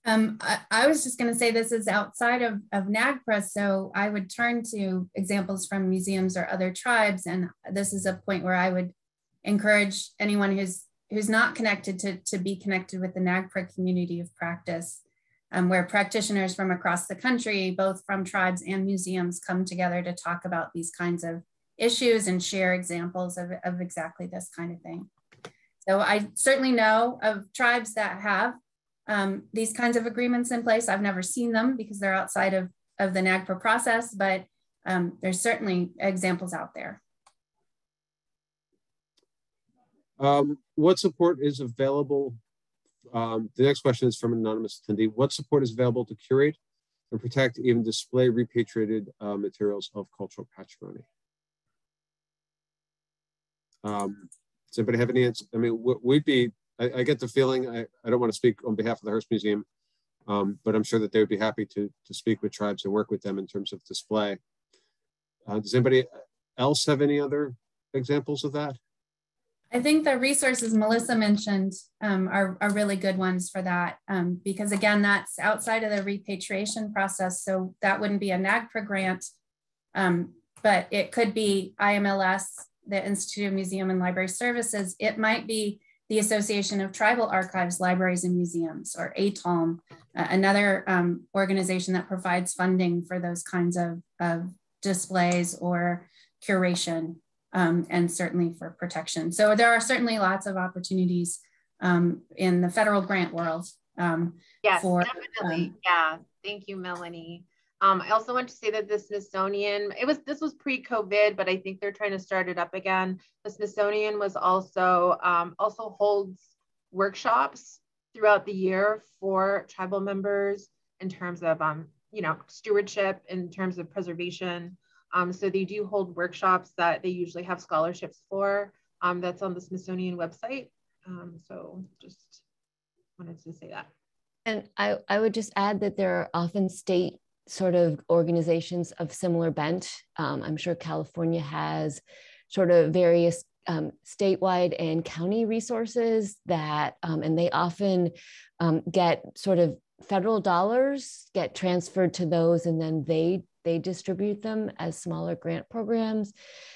I was just going to say this is outside of NAGPRA, so I would turn to examples from museums or other tribes, and this is a point where I would encourage anyone who's not connected to be connected with the NAGPRA community of practice, where practitioners from across the country, both from tribes and museums, come together to talk about these kinds of issues and share examples of exactly this kind of thing. So I certainly know of tribes that have these kinds of agreements in place. I've never seen them because they're outside of the NAGPRA process, but there's certainly examples out there. What support is available? The next question is from an anonymous attendee. What support is available to curate and protect, even display repatriated materials of cultural patrimony? Does anybody have any answer? I mean, we'd be, I get the feeling, I don't want to speak on behalf of the Hearst Museum, but I'm sure that they would be happy to speak with tribes and work with them in terms of display. Does anybody else have any other examples of that? I think the resources Melissa mentioned are really good ones for that, because again, that's outside of the repatriation process. So that wouldn't be a NAGPRA grant, but it could be IMLS, the Institute of Museum and Library Services. It might be the Association of Tribal Archives, Libraries and Museums, or ATALM, another organization that provides funding for those kinds of displays or curation, and certainly for protection. So there are certainly lots of opportunities in the federal grant world. Yes, definitely. Yeah, thank you, Melanie. I also want to say that the Smithsonian, this was pre-COVID, but I think they're trying to start it up again. The Smithsonian was also holds workshops throughout the year for tribal members in terms of you know, stewardship, in terms of preservation. So they do hold workshops that they usually have scholarships for. That's on the Smithsonian website. So just wanted to say that. And I would just add that there are often state sort of organizations of similar bent. I'm sure California has sort of various statewide and county resources that, and they often get sort of federal dollars get transferred to those, and then they distribute them as smaller grant programs.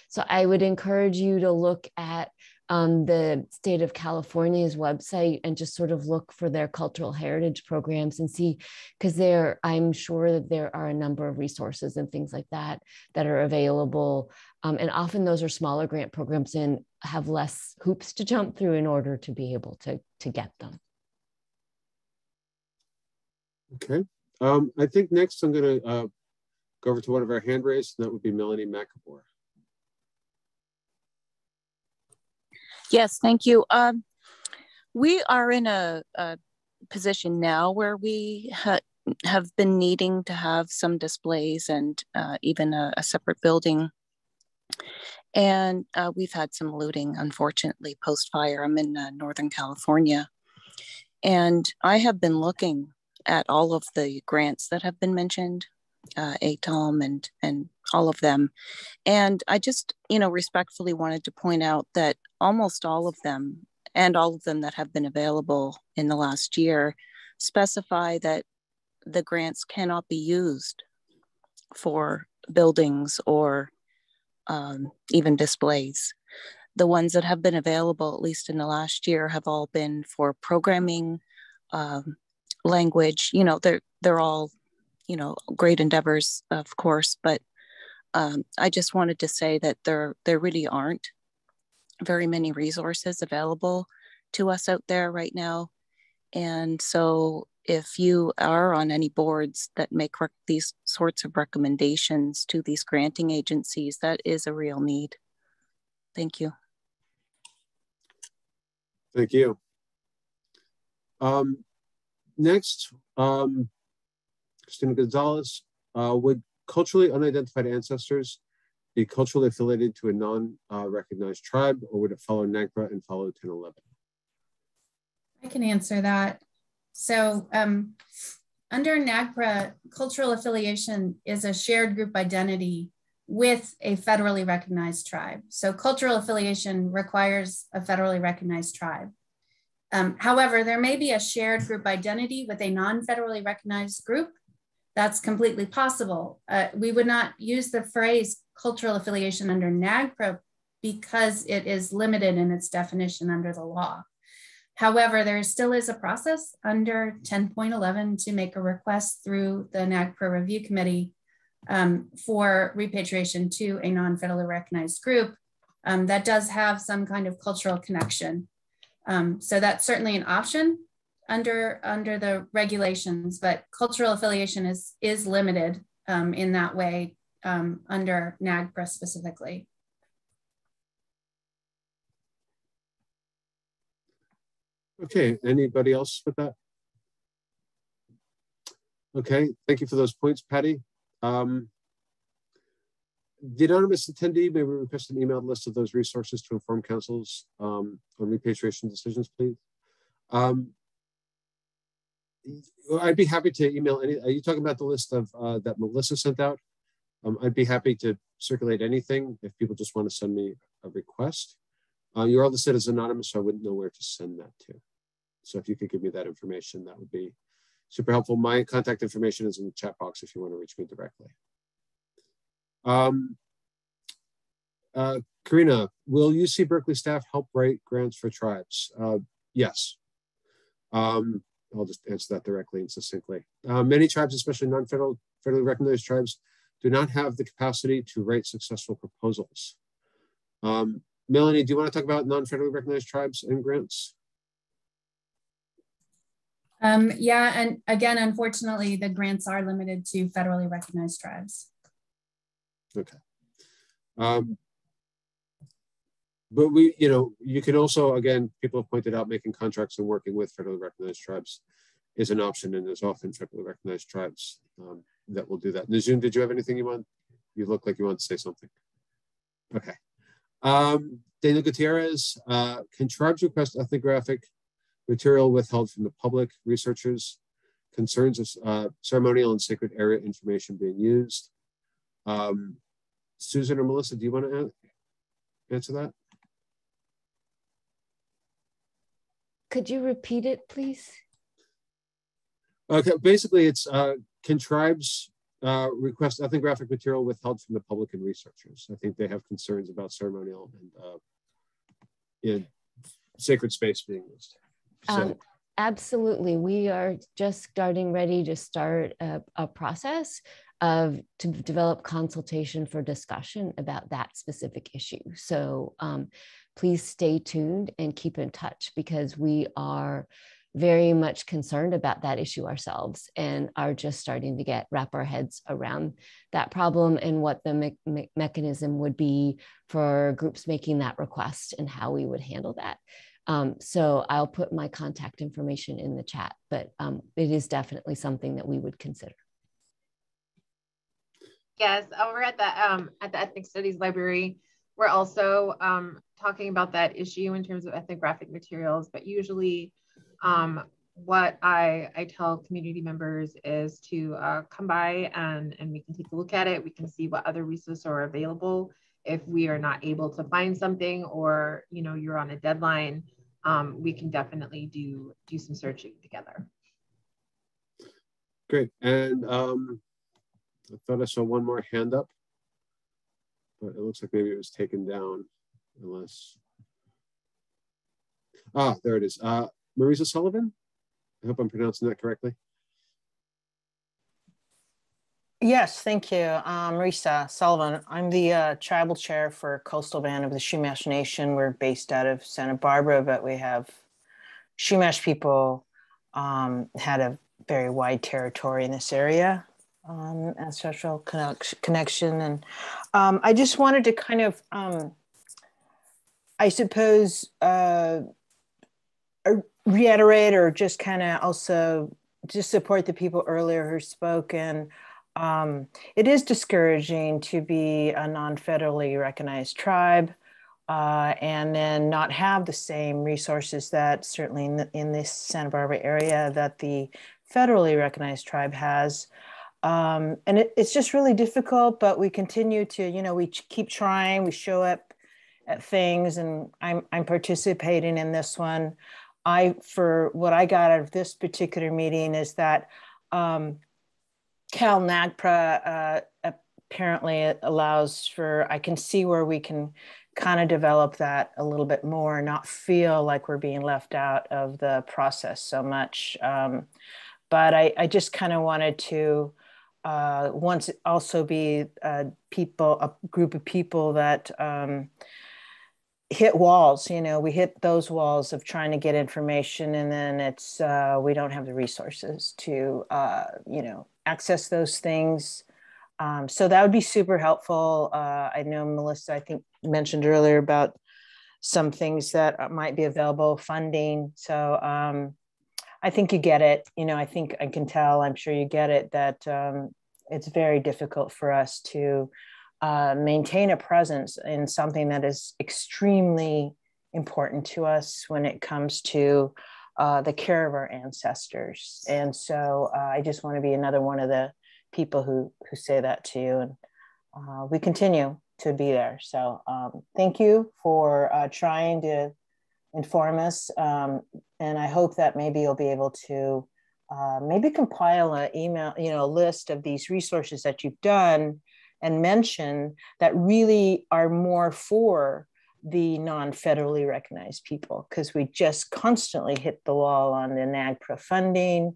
So I would encourage you to look at the state of California's website and just sort of look for their cultural heritage programs and see, because I'm sure that there are a number of resources and things like that that are available. And often those are smaller grant programs and have less hoops to jump through in order to be able to get them. Okay. I think next I'm going to go over to one of our hand raised, and that would be Melanie O'Brien. Yes, thank you. We are in a position now where we have been needing to have some displays and even a separate building. And we've had some looting, unfortunately, post-fire. I'm in Northern California. And I have been looking at all of the grants that have been mentioned, ATOM and all of them. And I just, respectfully wanted to point out that almost all of them, and all of them that have been available in the last year, specify that the grants cannot be used for buildings or even displays. The ones that have been available, at least in the last year, have all been for programming, language. They're all, great endeavors, of course, but I just wanted to say that there really aren't very many resources available to us out there right now. And so if you are on any boards that make these sorts of recommendations to these granting agencies, that is a real need. Thank you. Thank you. Next, Christina Gonzalez, would culturally unidentified ancestors be culturally affiliated to a non-recognized tribe, or would it follow NAGPRA and follow 1011? I can answer that. So under NAGPRA, cultural affiliation is a shared group identity with a federally recognized tribe. So cultural affiliation requires a federally recognized tribe. However, there may be a shared group identity with a non-federally recognized group. That's completely possible. We would not use the phrase cultural affiliation under NAGPRA because it is limited in its definition under the law. However, there still is a process under 10.11 to make a request through the NAGPRA Review Committee for repatriation to a non-federally recognized group that does have some kind of cultural connection. So that's certainly an option under the regulations, but cultural affiliation is limited in that way under NAGPRA specifically. Okay, anybody else with that? Okay, thank you for those points, Patty. The anonymous attendee may request an emailed list of those resources to inform councils on repatriation decisions, please. I'd be happy to email any. Are you talking about the list of that Melissa sent out? I'd be happy to circulate anything if people just want to send me a request. You're all listed as anonymous, so I wouldn't know where to send that to. So if you could give me that information, that would be super helpful. My contact information is in the chat box if you want to reach me directly. Karina, will UC Berkeley staff help write grants for tribes? Yes. I'll just answer that directly and succinctly. Many tribes, especially non-federally recognized tribes, do not have the capacity to write successful proposals. Melanie, do you want to talk about non-federally recognized tribes and grants? Yeah, and again, unfortunately, the grants are limited to federally recognized tribes. Okay. But we, you can also, again, people have pointed out making contracts and working with federally recognized tribes is an option, and there's often federally recognized tribes that will do that. Nazune, did you have anything you want? You look like you want to say something. Okay. Daniel Gutierrez, can tribes request ethnographic material withheld from the public, researchers, concerns of ceremonial and sacred area information being used? Susan or Melissa, do you want to answer that? Could you repeat it, please? Okay, basically it's, can tribes request ethnographic material withheld from the public and researchers? I think they have concerns about ceremonial and sacred space being used. So. Absolutely. We are just getting ready to start a process to develop consultation for discussion about that specific issue. So please stay tuned and keep in touch, because we are very much concerned about that issue ourselves and are just starting to wrap our heads around that problem and what the mechanism would be for groups making that request and how we would handle that. So I'll put my contact information in the chat, but it is definitely something that we would consider. Yes, over at the Ethnic Studies Library, we're also talking about that issue in terms of ethnographic materials, but usually what I tell community members is to come by and we can take a look at it. We can see what other resources are available. If we are not able to find something, or you're on a deadline, we can definitely do some searching together. Great. And I thought I saw one more hand up, but it looks like maybe it was taken down, unless. Ah, there it is. Marisa Sullivan. I hope I'm pronouncing that correctly. Yes, thank you. Marisa Sullivan. I'm the tribal chair for Coastal Band of the Chumash Nation. We're based out of Santa Barbara, but we have Chumash people had a very wide territory in this area, ancestral connection. And I just wanted to kind of, I suppose, reiterate or just kind of also just support the people earlier who spoke. And it is discouraging to be a non-federally recognized tribe and then not have the same resources that certainly in this Santa Barbara area that the federally recognized tribe has. And it's just really difficult, but we continue to, we keep trying, we show up at things, and I'm participating in this one. For what I got out of this particular meeting is that CalNAGPRA apparently allows for, I can see where we can kind of develop that a little bit more, not feel like we're being left out of the process so much. But I just kind of wanted to once also be a group of people that hit walls. We hit those walls of trying to get information, and then it's we don't have the resources to access those things. So that would be super helpful. I know Melissa, I think, mentioned earlier about some things that might be available, funding. So I think you get it. I think I can tell, I'm sure you get it, that it's very difficult for us to maintain a presence in something that is extremely important to us when it comes to the care of our ancestors. And so I just want to be another one of the people who say that to you, and we continue to be there. So thank you for trying to inform us, and I hope that maybe you'll be able to maybe compile an email, a list of these resources that you've done and mention that really are more for the non-federally recognized people, because we just constantly hit the wall on the NAGPRA funding.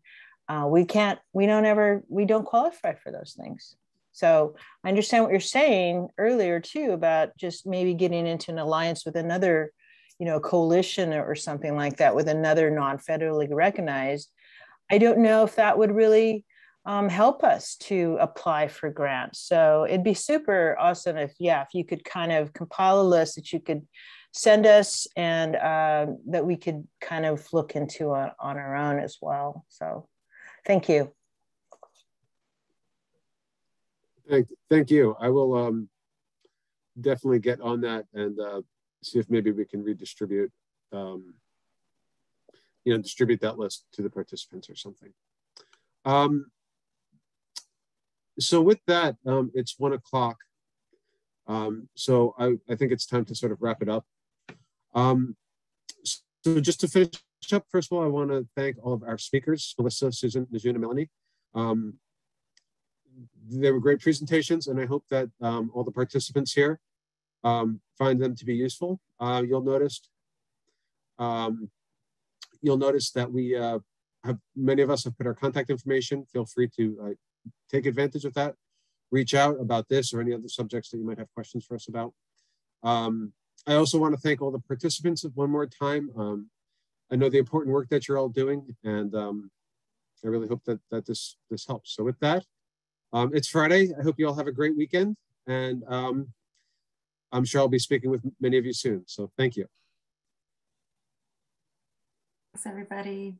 We don't qualify for those things. So I understand what you're saying earlier too about just maybe getting into an alliance with another, coalition or something like that with another non-federally recognized. I don't know if that would really help us to apply for grants. So it'd be super awesome if you could kind of compile a list that you could send us, and that we could kind of look into on our own as well. So thank you. Thank you. I will definitely get on that and see if maybe we can redistribute, distribute that list to the participants or something. So with that, it's 1 o'clock. So I think it's time to sort of wrap it up. So just to finish up, first of all, I want to thank all of our speakers, Melissa, Susan, Nazune, and Melanie. They were great presentations, and I hope that all the participants here find them to be useful. You'll notice that we have, many of us have put our contact information. Feel free to take advantage of that. Reach out about this or any other subjects that you might have questions for us about. I also want to thank all the participants one more time. I know the important work that you're all doing, and I really hope that this helps. So with that, it's Friday. I hope you all have a great weekend, and I'm sure I'll be speaking with many of you soon. So thank you. Thanks, everybody.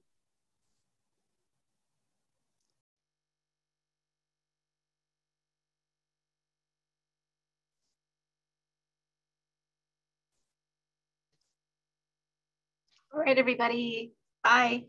All right, everybody. Bye.